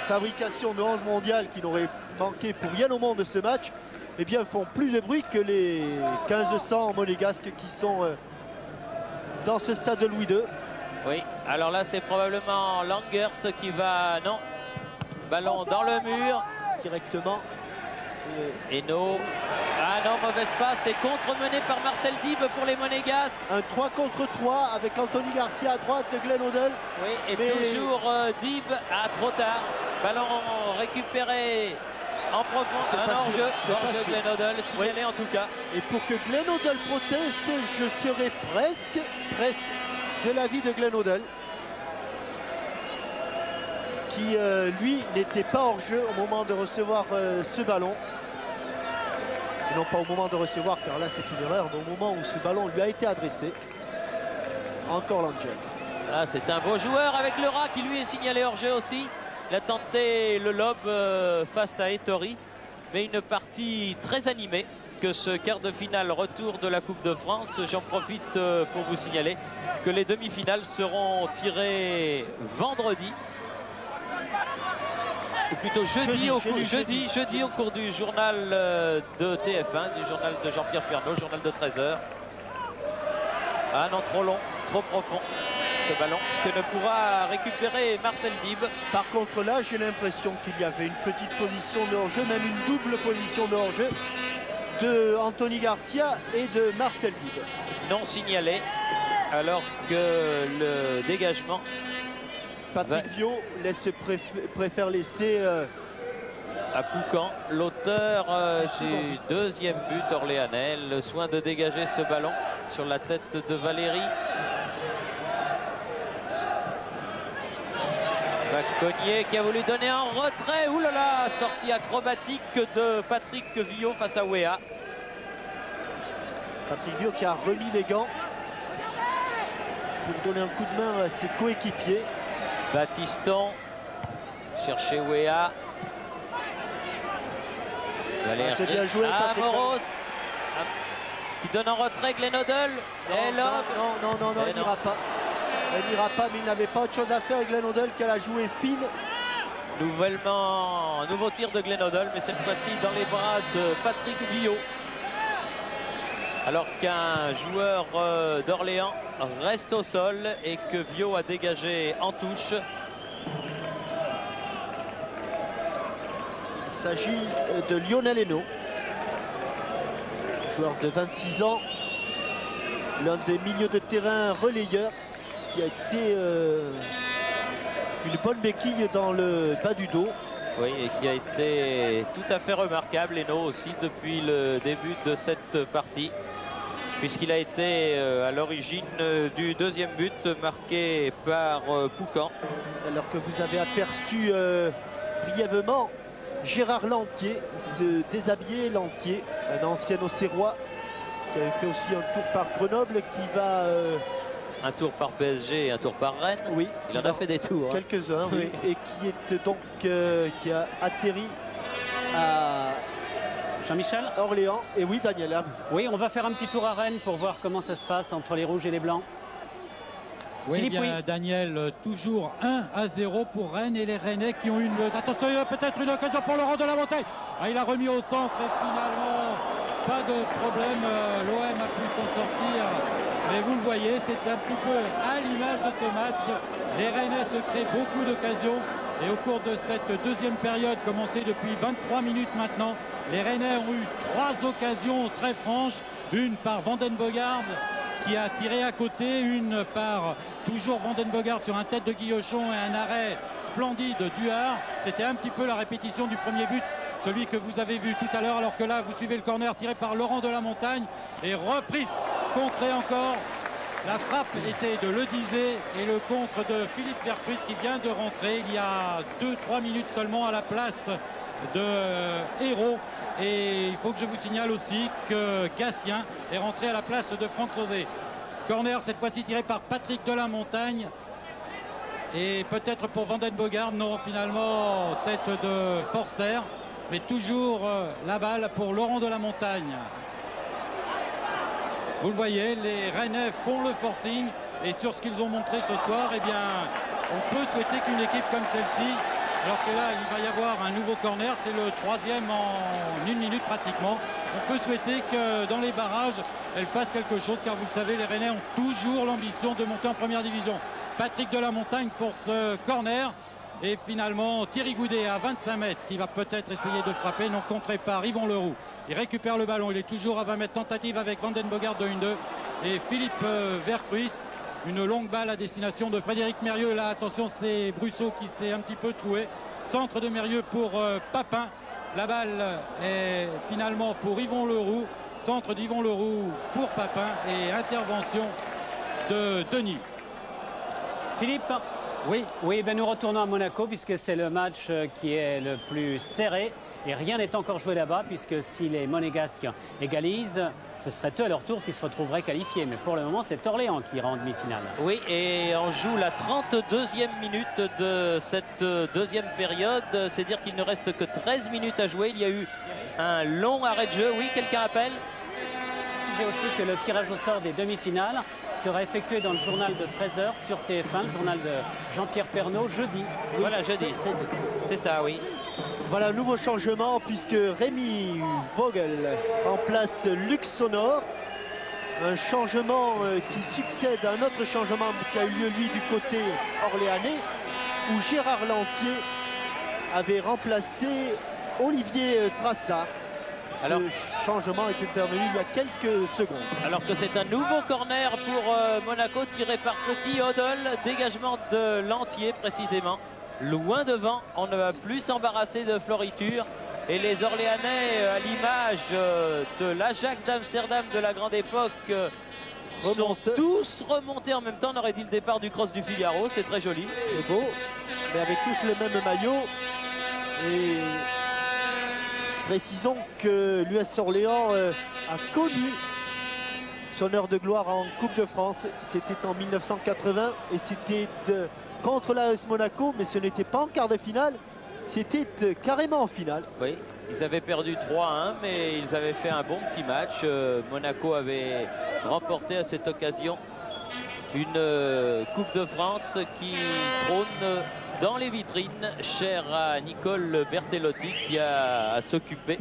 fabrication de 11 mondiales, qui n'aurait manqué pour rien au monde de ce match, eh bien, font plus de bruit que les 1500 monégasques qui sont dans ce stade de Louis II. Oui, alors là, c'est probablement Langers qui va... Non. Ballon dans le mur. Directement. Eno. Ah non, mauvaise passe. Et contre-mené par Marcel Dib pour les Monégasques. Un 3 contre 3 avec Anthony Garcia à droite de Glenn Hoddle. Oui, et toujours Dib. Ah, trop tard. Ballon récupéré en profondeur. Un hors-jeu. Hors-jeu Glenn Hoddle, signalé en tout cas. Et pour que Glenn Hoddle proteste, je serais presque de l'avis de Glenn Hoddle, qui lui n'était pas hors jeu au moment de recevoir ce ballon. Et non pas au moment de recevoir, car là c'est une erreur, mais au moment où ce ballon lui a été adressé. Encore Langers. Ah, c'est un beau joueur avec le rat qui lui est signalé hors jeu aussi. Il a tenté le lob face à Ettori, mais une partie très animée que ce quart de finale retour de la Coupe de France. J'en profite pour vous signaler que les demi-finales seront tirées vendredi. Ou plutôt jeudi au cours du journal de TF1, du journal de Jean-Pierre Pernaut, journal de 13h. Ah non, trop long, trop profond ce ballon que ne pourra récupérer Marcel Dib. Par contre là, j'ai l'impression qu'il y avait une petite position de hors-jeu, même une double position de hors-jeu de Anthony Garcia et de Marcel Dib. Non signalé, alors que le dégagement... Patrick Viau préfère laisser à Poucan, l'auteur du deuxième but orléanais, le soin de dégager ce ballon sur la tête de Valérie. Vacognier qui a voulu donner un retrait. Ouh là là, sortie acrobatique de Patrick Viau face à Wea. Patrick Viau qui a remis les gants pour donner un coup de main à ses coéquipiers. Baptiston, chercher Wea. C'est bien joué. Moros qui donne en retrait Glenn Hoddle. Non, elle n'ira pas. Elle n'ira pas, mais il n'avait pas autre chose à faire avec Glenn Hoddle qu'elle a joué fine. Nouveau tir de Glenn Hoddle, mais cette fois-ci dans les bras de Patrick Viau. alors qu'un joueur d'Orléans reste au sol et que Vio a dégagé en touche. Il s'agit de Lionel Henault, joueur de 26 ans, l'un des milieux de terrain relayeurs qui a été une bonne béquille dans le bas du dos. Oui, et qui a été tout à fait remarquable, Henault aussi, depuis le début de cette partie, puisqu'il a été à l'origine du deuxième but marqué par Poucan. Alors que vous avez aperçu brièvement Gérard Lantier, se déshabiller Lantier, un ancien Auxerrois qui avait fait aussi un tour par Grenoble, qui va... Un tour par PSG et un tour par Rennes. Oui, il en a fait des tours. Quelques-uns, oui. Et qui est donc qui a atterri à Jean-Michel Orléans. Et oui, Daniel. Oui, on va faire un petit tour à Rennes pour voir comment ça se passe entre les rouges et les blancs. Oui, Philippe, bien, oui. Daniel, toujours 1-0 pour Rennes et les Rennais qui ont une... Attention, il y a peut-être une occasion pour Laurent de la Montagne. Ah, il a remis au centre et finalement, pas de problème. L'OM a pu s'en sortir. Mais vous le voyez, c'est un petit peu à l'image de ce match. Les Rennais se créent beaucoup d'occasions. Et au cours de cette deuxième période, commencée depuis 23 minutes maintenant, les Rennais ont eu 3 occasions très franches. Une par Vanden Bogaert, qui a tiré à côté, une par toujours Vanden Bogaert sur un tête de Guillochon et un arrêt splendide d'Huard. C'était un petit peu la répétition du premier but, celui que vous avez vu tout à l'heure, alors que là vous suivez le corner tiré par Laurent de la Montagne et reprise, contrée encore. La frappe était de Ledizé et le contre de Philippe Vercruysse qui vient de rentrer il y a 2-3 minutes seulement à la place de Hérault. Et il faut que je vous signale aussi que Gatien est rentré à la place de Franck Sauzé. Corner cette fois-ci tiré par Patrick de la Montagne. Et peut-être pour Vanden Bogaert, non, finalement tête de Forster. Mais toujours la balle pour Laurent de la Montagne. Vous le voyez, les Rennais font le forcing. Et sur ce qu'ils ont montré ce soir, eh bien, on peut souhaiter qu'une équipe comme celle-ci, alors que là, il va y avoir un nouveau corner, c'est le 3e en 1 minute pratiquement. On peut souhaiter que dans les barrages, elle fasse quelque chose, car vous le savez, les Rennais ont toujours l'ambition de monter en première division. Patrick de la Montagne pour ce corner. Et finalement, Thierry Goudet à 25 mètres, qui va peut-être essayer de frapper, non contré par Yvon Leroux. Il récupère le ballon, il est toujours à 20 mètres, tentative avec Vanden Bogaert de 1-2. Et Philippe Vercruysse. Une longue balle à destination de Frédéric Mérieux. Là, attention, c'est Brusseau qui s'est un petit peu troué. Centre de Mérieux pour Papin. La balle est finalement pour Yvon Leroux. Centre d'Yvon Leroux pour Papin. Et intervention de Denis. Philippe? Oui. Oui, ben nous retournons à Monaco puisque c'est le match qui est le plus serré. Et rien n'est encore joué là-bas, puisque si les Monégasques égalisent, ce serait eux à leur tour qui se retrouveraient qualifiés. Mais pour le moment, c'est Orléans qui ira en demi-finale. Oui, et on joue la 32e minute de cette deuxième période. C'est dire qu'il ne reste que 13 minutes à jouer. Il y a eu un long arrêt de jeu. Oui, quelqu'un appelle? Je disais aussi que le tirage au sort des demi-finales sera effectué dans le journal de 13h sur TF1, le journal de Jean-Pierre Pernaut, jeudi. Oui, voilà, jeudi. C'est ça, oui. Voilà un nouveau changement puisque Rémi Vogel remplace Luc Sonor. Un changement qui succède à un autre changement qui a eu lieu lui du côté orléanais où Gérard Lantier avait remplacé Olivier Trassard. Alors, ce changement est intervenu il y a quelques secondes. Alors que c'est un nouveau corner pour Monaco tiré par Petit Odol. Dégagement de Lantier précisément. Loin devant, on ne va plus s'embarrasser de Floriture. Et les Orléanais, à l'image de l'Ajax d'Amsterdam de la grande époque, sont tous remontés en même temps. On aurait dit le départ du Cross du Figaro, c'est très joli. C'est beau, mais avec tous le même maillot. Et précisons que l'US Orléans a connu son heure de gloire en Coupe de France. C'était en 1980 et c'était contre l'AS Monaco, mais ce n'était pas en quart de finale, c'était carrément en finale. Oui, ils avaient perdu 3-1, mais ils avaient fait un bon petit match. Monaco avait remporté à cette occasion une Coupe de France qui trône dans les vitrines, chère à Nicole Bertellotti qui a à s'occuper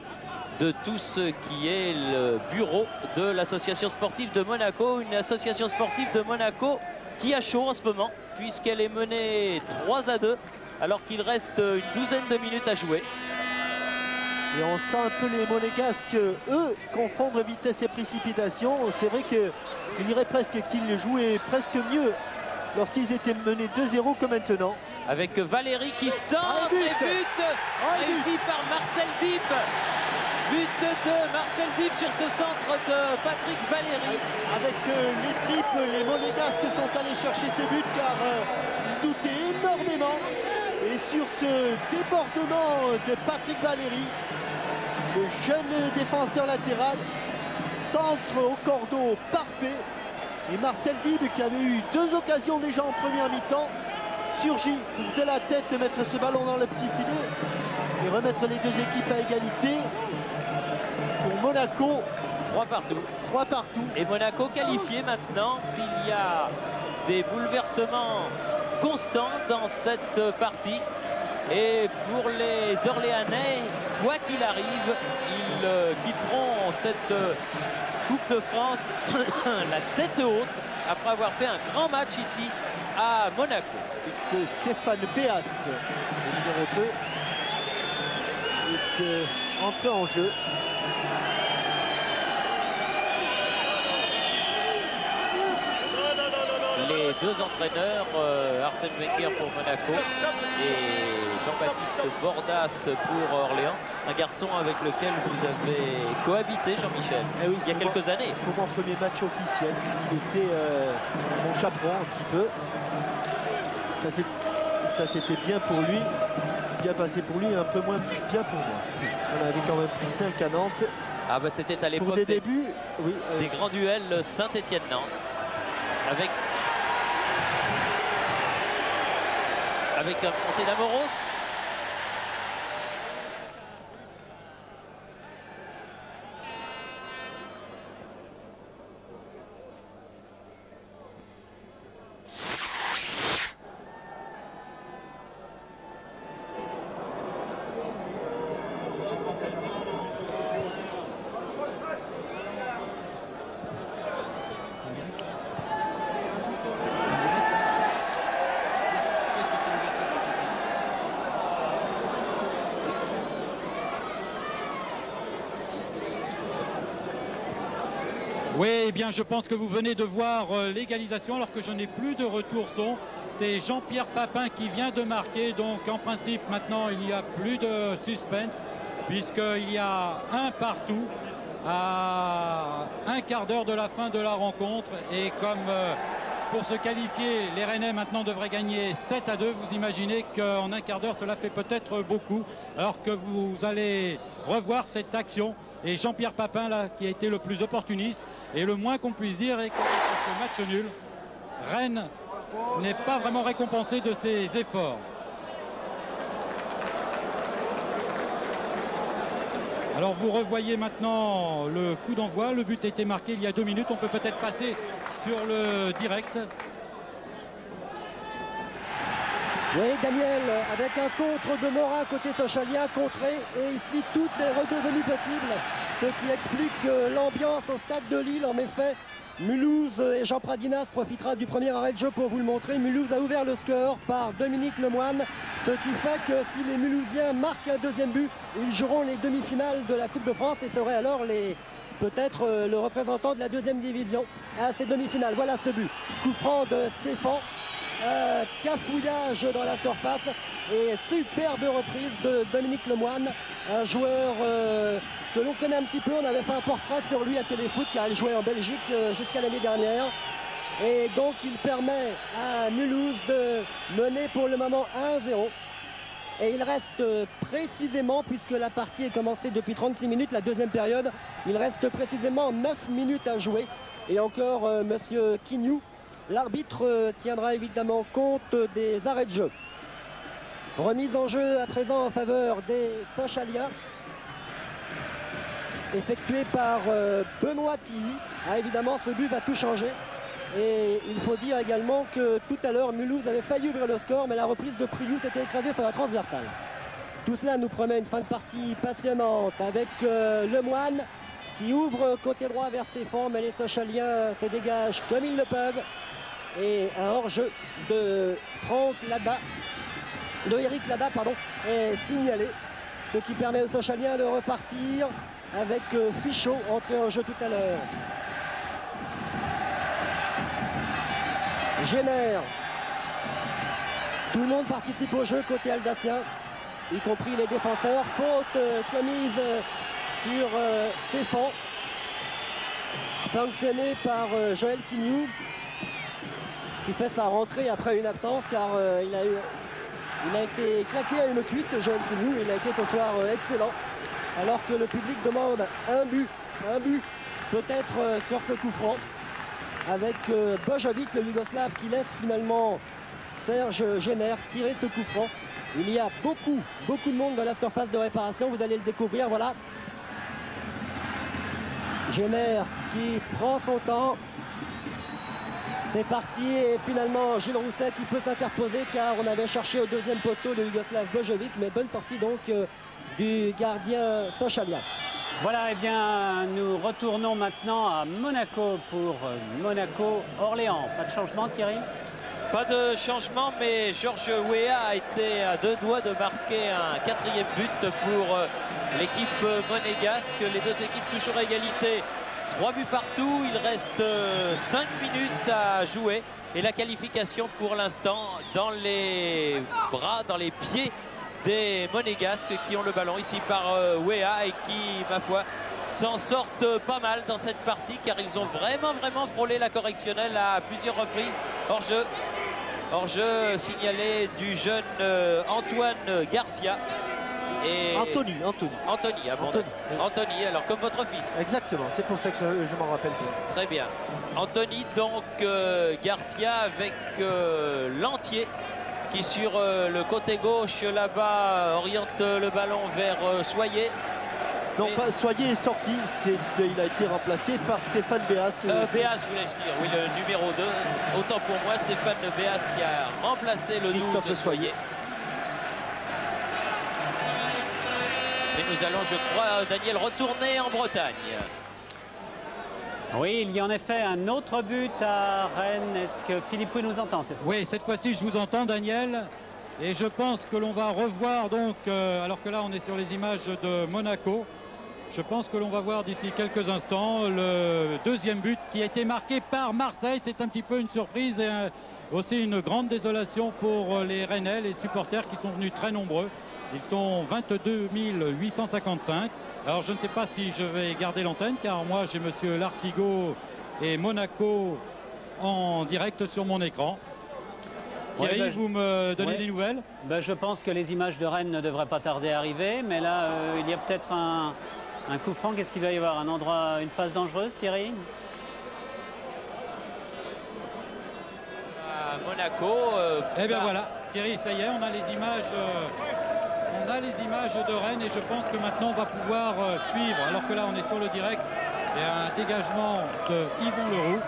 de tout ce qui est le bureau de l'association sportive de Monaco. Une association sportive de Monaco qui a chaud en ce moment puisqu'elle est menée 3-2 alors qu'il reste une douzaine de minutes à jouer. Et on sent un peu les Monégasques, eux, confondre vitesse et précipitation. C'est vrai qu'il dirait presque qu'ils jouaient presque mieux lorsqu'ils étaient menés 2-0 que maintenant. Avec Valérie qui centre et but réussi par Marcel Dib. But de Marcel Dib sur ce centre de Patrick Valéry. Avec les triples, les Monégasques sont allés chercher ce but car ils doutaient énormément. Et sur ce débordement de Patrick Valéry, le jeune défenseur latéral, centre au cordeau parfait. Et Marcel Dib, qui avait eu 2 occasions déjà en première mi-temps, surgit pour de la tête mettre ce ballon dans le petit filet et remettre les deux équipes à égalité. Pour Monaco, 3 partout. 3 partout. Et Monaco qualifié maintenant s'il y a des bouleversements constants dans cette partie. Et pour les Orléanais, quoi qu'il arrive, ils quitteront cette Coupe de France la tête haute après avoir fait un grand match ici à Monaco. Que Stéphane Béas, le numéro 2, est entré en jeu. Les deux entraîneurs, Arsène Wenger pour Monaco et Jean-Baptiste Bordas pour Orléans. Un garçon avec lequel vous avez cohabité, Jean-Michel, Eh oui, il y a quelques années. Pour mon premier match officiel, il était mon chaperon un petit peu. Ça c'était bien pour lui, bien passé pour lui, un peu moins bien pour moi. On avait quand même pris 5 à Nantes. Ah bah c'était à l'époque pour des débuts, oui, des grands duels Saint-Étienne-Nantes avec un monté d'Amoros. Oui, eh bien, je pense que vous venez de voir l'égalisation alors que je n'ai plus de retour son. C'est Jean-Pierre Papin qui vient de marquer. Donc, en principe, maintenant, il n'y a plus de suspense puisqu'il y a un partout à un quart d'heure de la fin de la rencontre. Et comme pour se qualifier, les Rennais maintenant devraient gagner 7-2. Vous imaginez qu'en un quart d'heure, cela fait peut-être beaucoup. Alors que vous allez revoir cette action. Et Jean-Pierre Papin, là, qui a été le plus opportuniste. Et le moins qu'on puisse dire est que ce match nul, Rennes n'est pas vraiment récompensé de ses efforts. Alors vous revoyez maintenant le coup d'envoi. Le but a été marqué il y a 2 minutes. On peut peut-être passer sur le direct. Oui, Daniel, avec un contre de Morin côté Sochalien, contré, et ici tout est redevenu possible, ce qui explique l'ambiance au stade de Lille. En effet, Mulhouse et Jean Pradinas profitera du premier arrêt de jeu pour vous le montrer. Mulhouse a ouvert le score par Dominique Lemoine, ce qui fait que si les Mulhousiens marquent un deuxième but, ils joueront les demi-finales de la Coupe de France et seraient alors peut-être le représentant de la deuxième division à ces demi-finales. Voilà ce but. Coup franc de Stéphane. Cafouillage dans la surface et superbe reprise de Dominique Lemoine, un joueur que l'on connaît un petit peu. On avait fait un portrait sur lui à Téléfoot car il jouait en Belgique jusqu'à l'année dernière, et donc il permet à Mulhouse de mener pour le moment 1-0. Et il reste précisément, puisque la partie est commencée depuis 36 minutes, la deuxième période, il reste précisément 9 minutes à jouer. Et encore monsieur Quignou, l'arbitre tiendra évidemment compte des arrêts de jeu. Remise en jeu à présent en faveur des Sochaliens, effectuée par Benoît Tilly. Ah, évidemment, ce but va tout changer. Et il faut dire également que tout à l'heure, Mulhouse avait failli ouvrir le score, mais la reprise de Priou s'était écrasée sur la transversale. Tout cela nous promet une fin de partie passionnante avec Lemoine qui ouvre côté droit vers Stéphane, mais les Sochaliens se dégagent comme ils le peuvent. Et un hors-jeu de Eric Lada, est signalé, ce qui permet aux Sochaliens de repartir avec Fichot entré en jeu tout à l'heure. Génère. Tout le monde participe au jeu côté alsacien, y compris les défenseurs. Faute commise sur Stéphane, sanctionné par Joël Quignou, qui fait sa rentrée après une absence, car il a été claqué à une cuisse, Joël Quignou. Il a été ce soir excellent, alors que le public demande un but peut-être sur ce coup franc, avec Bojovic, le Yougoslave, qui laisse finalement Serge Génère tirer ce coup franc. Il y a beaucoup de monde dans la surface de réparation, vous allez le découvrir, voilà. Génère qui prend son temps. C'est parti et finalement Gilles Rousset qui peut s'interposer, car on avait cherché au deuxième poteau le Yougoslave Bojovic, mais bonne sortie donc du gardien sochalien. Voilà, et bien nous retournons maintenant à Monaco pour Monaco-Orléans. Pas de changement, Thierry? Pas de changement, mais Georges Weah a été à 2 doigts de marquer un 4e but pour l'équipe monégasque. Les deux équipes toujours à égalité. 3 buts partout, il reste 5 minutes à jouer. Et la qualification pour l'instant dans les bras, dans les pieds des monégasques qui ont le ballon ici par Weah et qui, ma foi, s'en sortent pas mal dans cette partie, car ils ont vraiment frôlé la correctionnelle à plusieurs reprises. Hors-jeu signalé du jeune Antoine Garcia. Et Anthony, alors comme votre fils. Exactement, c'est pour ça que je m'en rappelle bien. Très bien. Anthony, donc Garcia avec Lantier qui sur le côté gauche là-bas oriente le ballon vers Soyer. Non, pas Soyer est sorti, il a été remplacé par Stéphane Béas. Béas, voulais-je dire, oui, le numéro 2. Autant pour moi, Stéphane Béas qui a remplacé le 12 Soyer. Et nous allons, je crois, Daniel, retourner en Bretagne. Oui, il y a en effet un autre but à Rennes. Est-ce que Philippe Pouy nous entend cette fois? Oui, cette fois-ci, je vous entends, Daniel. Et je pense que l'on va revoir, donc, alors que là, on est sur les images de Monaco. Je pense que l'on va voir d'ici quelques instants le deuxième but qui a été marqué par Marseille. C'est un petit peu une surprise et aussi une grande désolation pour les Rennais, les supporters qui sont venus très nombreux. Ils sont 22 855. Alors je ne sais pas si je vais garder l'antenne, car moi j'ai monsieur Lartigot et Monaco en direct sur mon écran. Thierry, vous me donnez des nouvelles? Je pense que les images de Rennes ne devraient pas tarder à arriver, mais là il y a peut-être un coup franc. Qu'est-ce qu'il va y avoir? Un endroit, une phase dangereuse, Thierry? À Monaco. Eh bien voilà, Thierry, ça y est, on a les images. On a les images de Rennes et je pense que maintenant on va pouvoir suivre. Alors que là on est sur le direct et un dégagement de Yvon Leroux.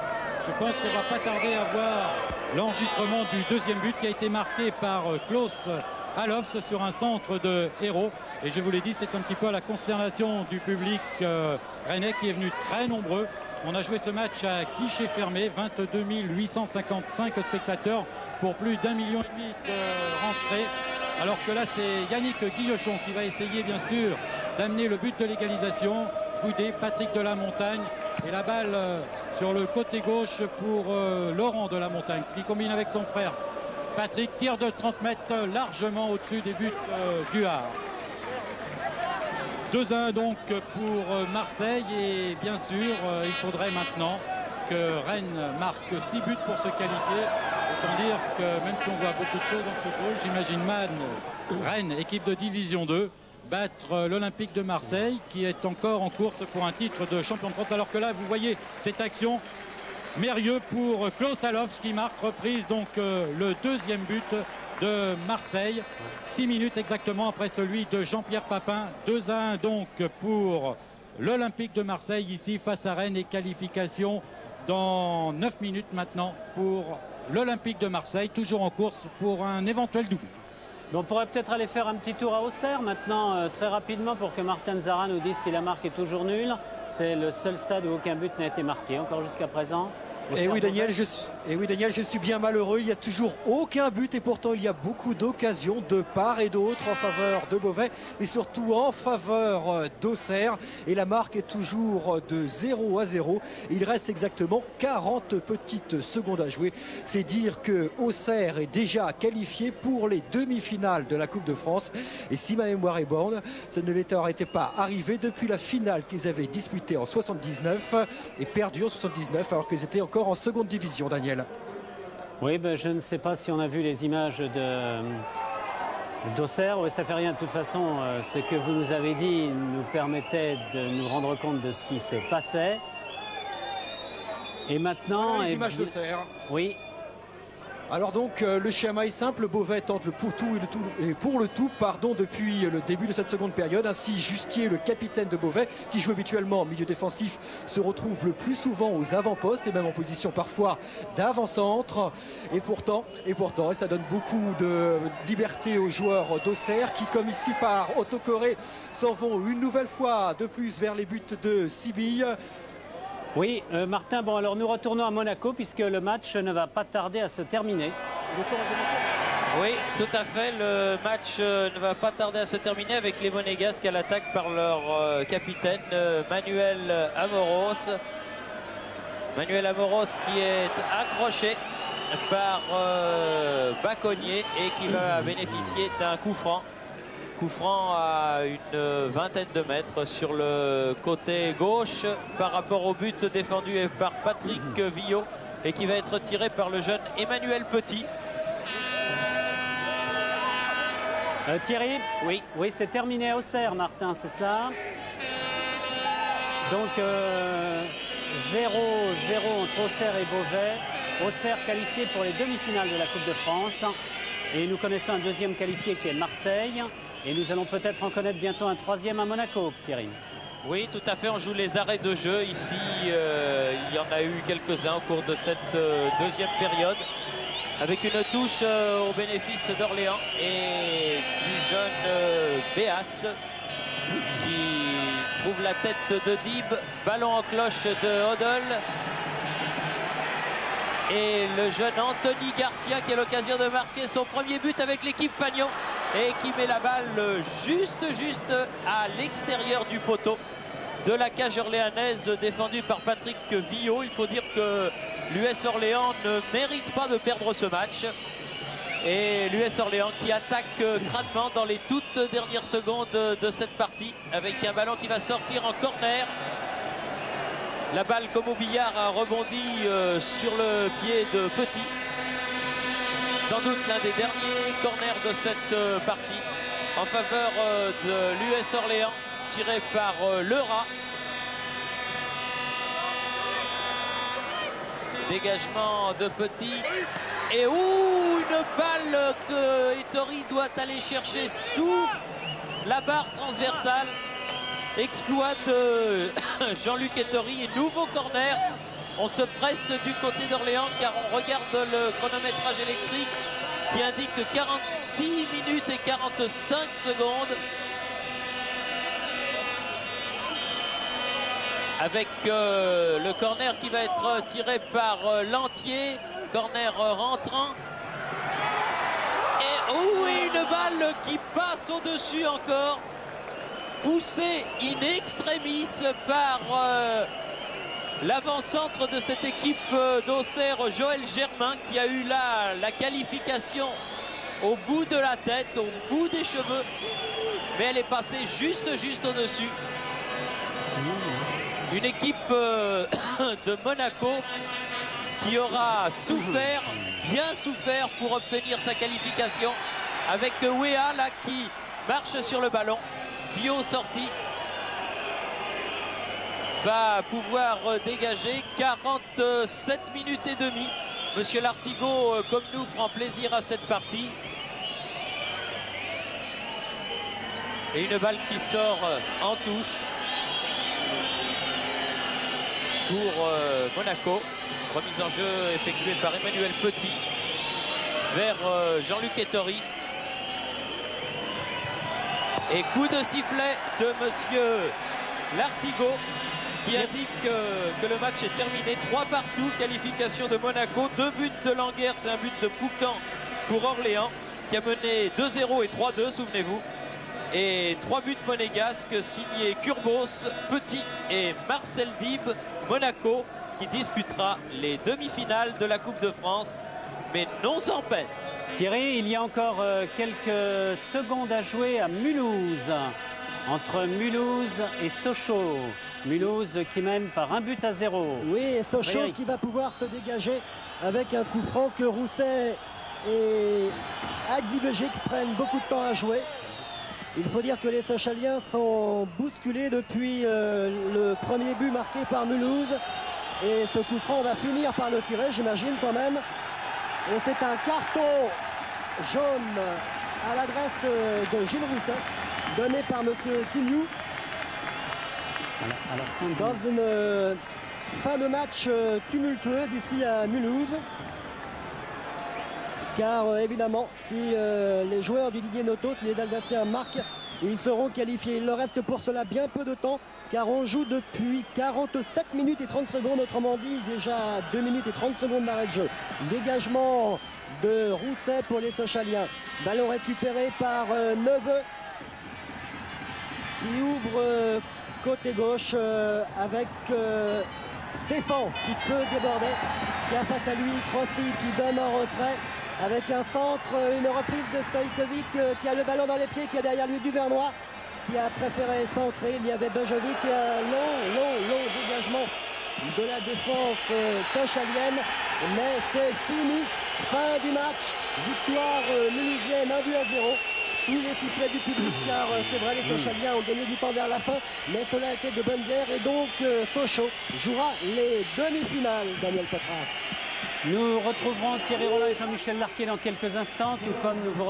Je pense qu'on va pas tarder à voir l'enregistrement du deuxième but qui a été marqué par Klaus Alofs sur un centre de Hérault. Et je vous l'ai dit, c'est un petit peu à la consternation du public rennais qui est venu très nombreux. On a joué ce match à guichet fermé, 22 855 spectateurs pour plus d'1,5 million de rentrées. Alors que là, c'est Yannick Guillochon qui va essayer, bien sûr, d'amener le but de l'égalisation. Boudé, Patrick de la Montagne. Et la balle sur le côté gauche pour Laurent de la Montagne, qui combine avec son frère. Patrick tire de 30 mètres, largement au-dessus des buts du Havre. 2-1 donc pour Marseille. Et bien sûr, il faudrait maintenant que Rennes marque 6 buts pour se qualifier. Autant dire que même si on voit beaucoup de choses en football, j'imagine Rennes, équipe de division 2, battre l'Olympique de Marseille qui est encore en course pour un titre de champion de France. Alors que là, vous voyez cette action, Mérieux pour Klaus Alofs qui marque, reprise donc le deuxième but de Marseille. 6 minutes exactement après celui de Jean-Pierre Papin. 2-1 donc pour l'Olympique de Marseille ici face à Rennes et qualification dans 9 minutes maintenant pour l'Olympique de Marseille, toujours en course pour un éventuel double. On pourrait peut-être aller faire un petit tour à Auxerre maintenant, très rapidement, pour que Martin Zara nous dise si la marque est toujours nulle. C'est le seul stade où aucun but n'a été marqué encore jusqu'à présent. Et oui, Daniel, je suis bien malheureux. Il n'y a toujours aucun but et pourtant il y a beaucoup d'occasions de part et d'autre en faveur de Beauvais, mais surtout en faveur d'Auxerre. Et la marque est toujours de 0-0. Il reste exactement 40 petites secondes à jouer. C'est dire que Auxerre est déjà qualifié pour les demi-finales de la Coupe de France. Et si ma mémoire est bonne, ça ne leur était pas arrivé depuis la finale qu'ils avaient disputée en 79 et perdu en 79 alors qu'ils étaient encore en seconde division, Daniel. Oui, ben, je ne sais pas si on a vu les images d'Auxerre. Oui, ça fait rien. De toute façon, ce que vous nous avez dit nous permettait de nous rendre compte de ce qui se passait. Et maintenant... Voilà les images d'Auxerre. Oui. Alors donc le schéma est simple, Beauvais tente le pour tout et pour le tout depuis le début de cette seconde période. Ainsi Justier, le capitaine de Beauvais, qui joue habituellement en milieu défensif, se retrouve le plus souvent aux avant-postes et même en position parfois d'avant-centre. Et pourtant, ça donne beaucoup de liberté aux joueurs d'Auxerre qui, comme ici par autocoré, s'en vont une nouvelle fois de plus vers les buts de Sibylle. Oui, Martin, bon alors nous retournons à Monaco puisque le match ne va pas tarder à se terminer. Oui, tout à fait, le match ne va pas tarder à se terminer avec les Monégasques à l'attaque par leur capitaine Manuel Amoros. Manuel Amoros qui est accroché par Baconnier et qui va bénéficier d'un coup franc. Coup franc à une vingtaine de mètres sur le côté gauche par rapport au but défendu par Patrick Villot et qui va être tiré par le jeune Emmanuel Petit. Thierry, oui, c'est terminé à Auxerre, Martin, c'est cela. Donc 0-0 entre Auxerre et Beauvais. Auxerre qualifié pour les demi-finales de la Coupe de France. Et nous connaissons un deuxième qualifié qui est Marseille. Et nous allons peut-être en connaître bientôt un troisième à Monaco, Thierry. Oui, tout à fait. On joue les arrêts de jeu. Ici, il y en a eu quelques-uns au cours de cette deuxième période. Avec une touche au bénéfice d'Orléans et du jeune Béas qui trouve la tête de Dib. Ballon en cloche de Hodel. Et le jeune Anthony Garcia qui a l'occasion de marquer son premier but avec l'équipe Fagnon. Et qui met la balle juste à l'extérieur du poteau de la cage orléanaise défendue par Patrick Villot. Il faut dire que l'US Orléans ne mérite pas de perdre ce match. Et l'US Orléans qui attaque crânement dans les toutes dernières secondes de cette partie avec un ballon qui va sortir en corner. La balle, comme au billard, a rebondi sur le pied de Petit. Sans doute l'un des derniers corners de cette partie en faveur de l'US Orléans, tiré par Lerat. Dégagement de Petit. Et une balle que Ettori doit aller chercher sous la barre transversale. Exploit de Jean-Luc Ettori et nouveau corner. On se presse du côté d'Orléans car on regarde le chronométrage électrique qui indique 46 minutes et 45 secondes. Avec le corner qui va être tiré par Lantier. Corner rentrant. Et une balle qui passe au-dessus encore. Poussée in extremis par... l'avant-centre de cette équipe d'Auxerre, Joël Germain, qui a eu là la qualification au bout de la tête, au bout des cheveux. Mais elle est passée juste au-dessus. Une équipe de Monaco qui aura souffert, bien souffert pour obtenir sa qualification. Avec Wea là qui marche sur le ballon. Vio sorti. Va pouvoir dégager 47 minutes et demie. Monsieur Lartigot, comme nous, prend plaisir à cette partie. Et une balle qui sort en touche pour Monaco. Remise en jeu effectuée par Emmanuel Petit vers Jean-Luc Ettori. Et coup de sifflet de monsieur Lartigot qui indique que le match est terminé. 3 partout, qualification de Monaco. 2 buts de Languer, c'est un but de Poucan pour Orléans qui a mené 2-0 et 3-2, souvenez-vous. Et 3 buts monégasques signés Kurbos, Petit et Marcel Dib. Monaco qui disputera les demi-finales de la Coupe de France, mais non sans peine. Thierry, il y a encore quelques secondes à jouer à Mulhouse, entre Mulhouse et Sochaux. Mulhouse qui mène par 1-0. Oui, et Sochaux Frédéric. qui va pouvoir se dégager avec un coup franc que Rousset et Axibégic prennent beaucoup de temps à jouer. Il faut dire que les Sochaliens sont bousculés depuis le premier but marqué par Mulhouse. Et ce coup franc va finir par le tirer, j'imagine quand même. Et c'est un carton jaune à l'adresse de Gilles Rousset, donné par monsieur Quignou. À la fin du... Dans une fin de match tumultueuse ici à Mulhouse. Car évidemment, si les joueurs du Didier Noto, si les Alsaciens marquent, ils seront qualifiés. Il leur reste pour cela bien peu de temps, car on joue depuis 47 minutes et 30 secondes, autrement dit déjà 2 minutes et 30 secondes d'arrêt de jeu. Dégagement de Rousset pour les Sochaliens. Ballon récupéré par Neveu, qui ouvre côté gauche avec Stéphane qui peut déborder, qui a face à lui Crossi qui donne en retrait avec un centre, une reprise de Stojkovic qui a le ballon dans les pieds, qui a derrière lui Duvernois qui a préféré centrer. Il y avait Bejovic, long dégagement de la défense sochalienne, mais c'est fini. Fin du match, victoire mulhousienne 1-0 sous les sifflets du public, car c'est vrai, les Sochaliens ont gagné du temps vers la fin, mais cela a été de bonne guerre et donc Sochaux jouera les demi-finales, Daniel Petra. Nous retrouverons Thierry Roland et Jean-Michel Larquet dans quelques instants, tout comme nous vous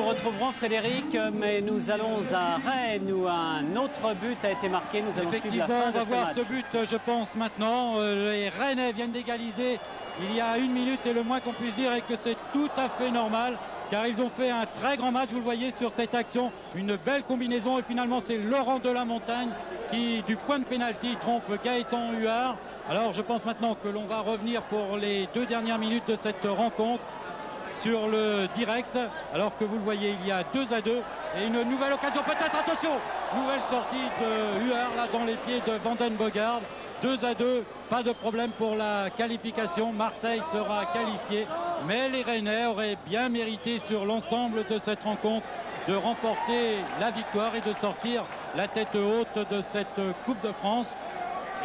retrouverons Frédéric, mais nous allons à Rennes où un autre but a été marqué. Nous allons suivre la fin de ce match. On va voir ce but, je pense, maintenant. Les Rennais viennent d'égaliser il y a 1 minute et le moins qu'on puisse dire est que c'est tout à fait normal, car ils ont fait un très grand match, vous le voyez sur cette action, une belle combinaison, et finalement c'est Laurent Delamontagne qui, du point de pénalty, trompe Gaëtan Huard. Alors je pense maintenant que l'on va revenir pour les 2 dernières minutes de cette rencontre sur le direct, alors que vous le voyez, il y a 2-2 et une nouvelle occasion peut-être, attention, nouvelle sortie de Huard là dans les pieds de Vandenbogard. 2-2, pas de problème pour la qualification. Marseille sera qualifié, mais les Rennais auraient bien mérité sur l'ensemble de cette rencontre de remporter la victoire et de sortir la tête haute de cette Coupe de France.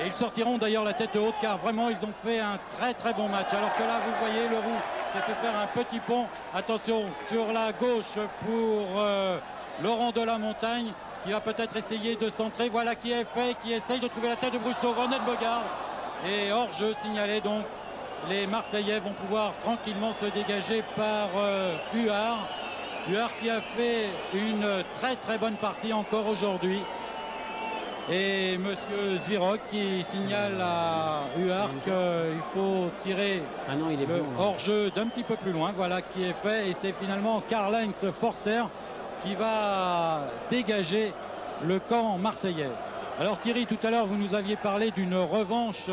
Et ils sortiront d'ailleurs la tête haute, car vraiment ils ont fait un très bon match. Alors que là vous voyez, le Roux s'est fait faire un petit pont. Attention sur la gauche pour Laurent Delamontagne, qui va peut-être essayer de centrer. Voilà qui est fait, qui essaye de trouver la tête de Brousseau. Vandenbogard et hors-jeu signalé, donc les Marseillais vont pouvoir tranquillement se dégager par Huard. Huard qui a fait une très bonne partie encore aujourd'hui. Et monsieur Zvirok qui signale à Huard qu'il faut tirer le hors-jeu d'un petit peu plus loin. Voilà qui est fait, et c'est finalement Karl-Heinz Forster qui va dégager le camp marseillais. Alors Thierry, tout à l'heure vous nous aviez parlé d'une revanche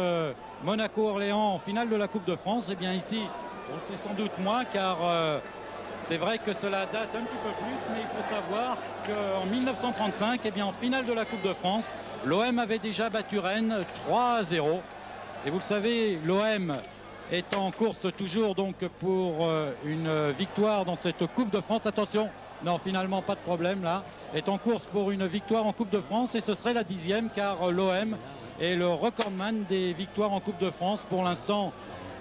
Monaco-Orléans en finale de la Coupe de France. Et bien ici on le sait sans doute moins, car c'est vrai que cela date un petit peu plus, mais il faut savoir qu'en 1935, eh bien, en finale de la Coupe de France, l'OM avait déjà battu Rennes 3-0. Et vous le savez, l'OM est en course toujours donc pour une victoire dans cette Coupe de France. Attention, non, finalement pas de problème là. Est en course pour une victoire en Coupe de France, et ce serait la 10e, car l'OM est le recordman des victoires en Coupe de France. Pour l'instant,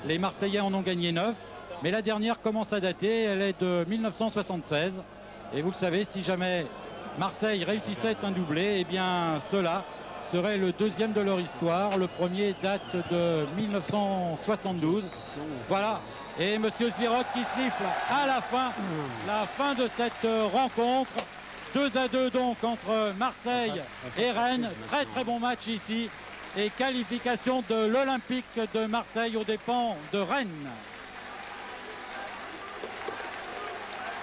les Marseillais en ont gagné 9. Mais la dernière commence à dater, elle est de 1976. Et vous le savez, si jamais Marseille réussissait un doublé, eh bien cela serait le 2e de leur histoire. Le premier date de 1972. Voilà. Et monsieur Zvirok qui siffle à la fin de cette rencontre. 2-2 donc entre Marseille et Rennes. Très bon match ici. Et qualification de l'Olympique de Marseille aux dépens de Rennes.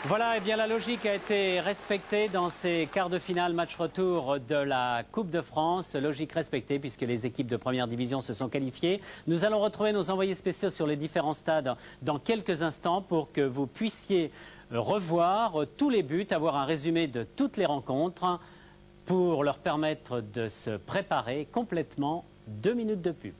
Voilà, eh bien la logique a été respectée dans ces quarts de finale match retour de la Coupe de France. Logique respectée puisque les équipes de première division se sont qualifiées. Nous allons retrouver nos envoyés spéciaux sur les différents stades dans quelques instants pour que vous puissiez revoir tous les buts, avoir un résumé de toutes les rencontres pour leur permettre de se préparer complètement. 2 minutes de pub.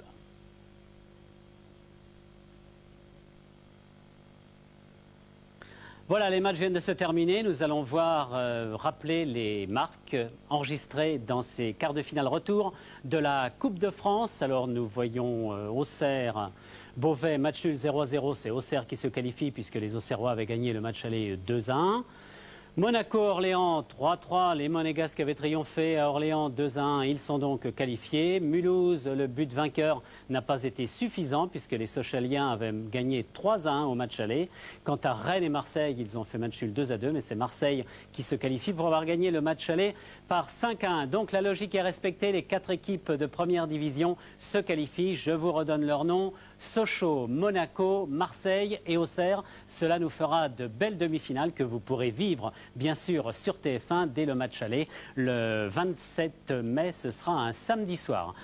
Voilà, les matchs viennent de se terminer. Nous allons voir rappeler les marques enregistrées dans ces quarts de finale retour de la Coupe de France. Alors nous voyons Auxerre, Beauvais, match nul 0-0. C'est Auxerre qui se qualifie puisque les Auxerrois avaient gagné le match aller 2-1. Monaco-Orléans 3-3, les Monégasques avaient triomphé à Orléans 2-1, ils sont donc qualifiés. Mulhouse, le but vainqueur n'a pas été suffisant puisque les Sochaliens avaient gagné 3-1 au match aller. Quant à Rennes et Marseille, ils ont fait match nul 2-2, mais c'est Marseille qui se qualifie pour avoir gagné le match aller par 5-1. Donc la logique est respectée, les 4 équipes de première division se qualifient. Je vous redonne leur nom: Sochaux, Monaco, Marseille et Auxerre. Cela nous fera de belles demi-finales que vous pourrez vivre bien sûr sur TF1 dès le match aller. Le 27 mai, ce sera un samedi soir.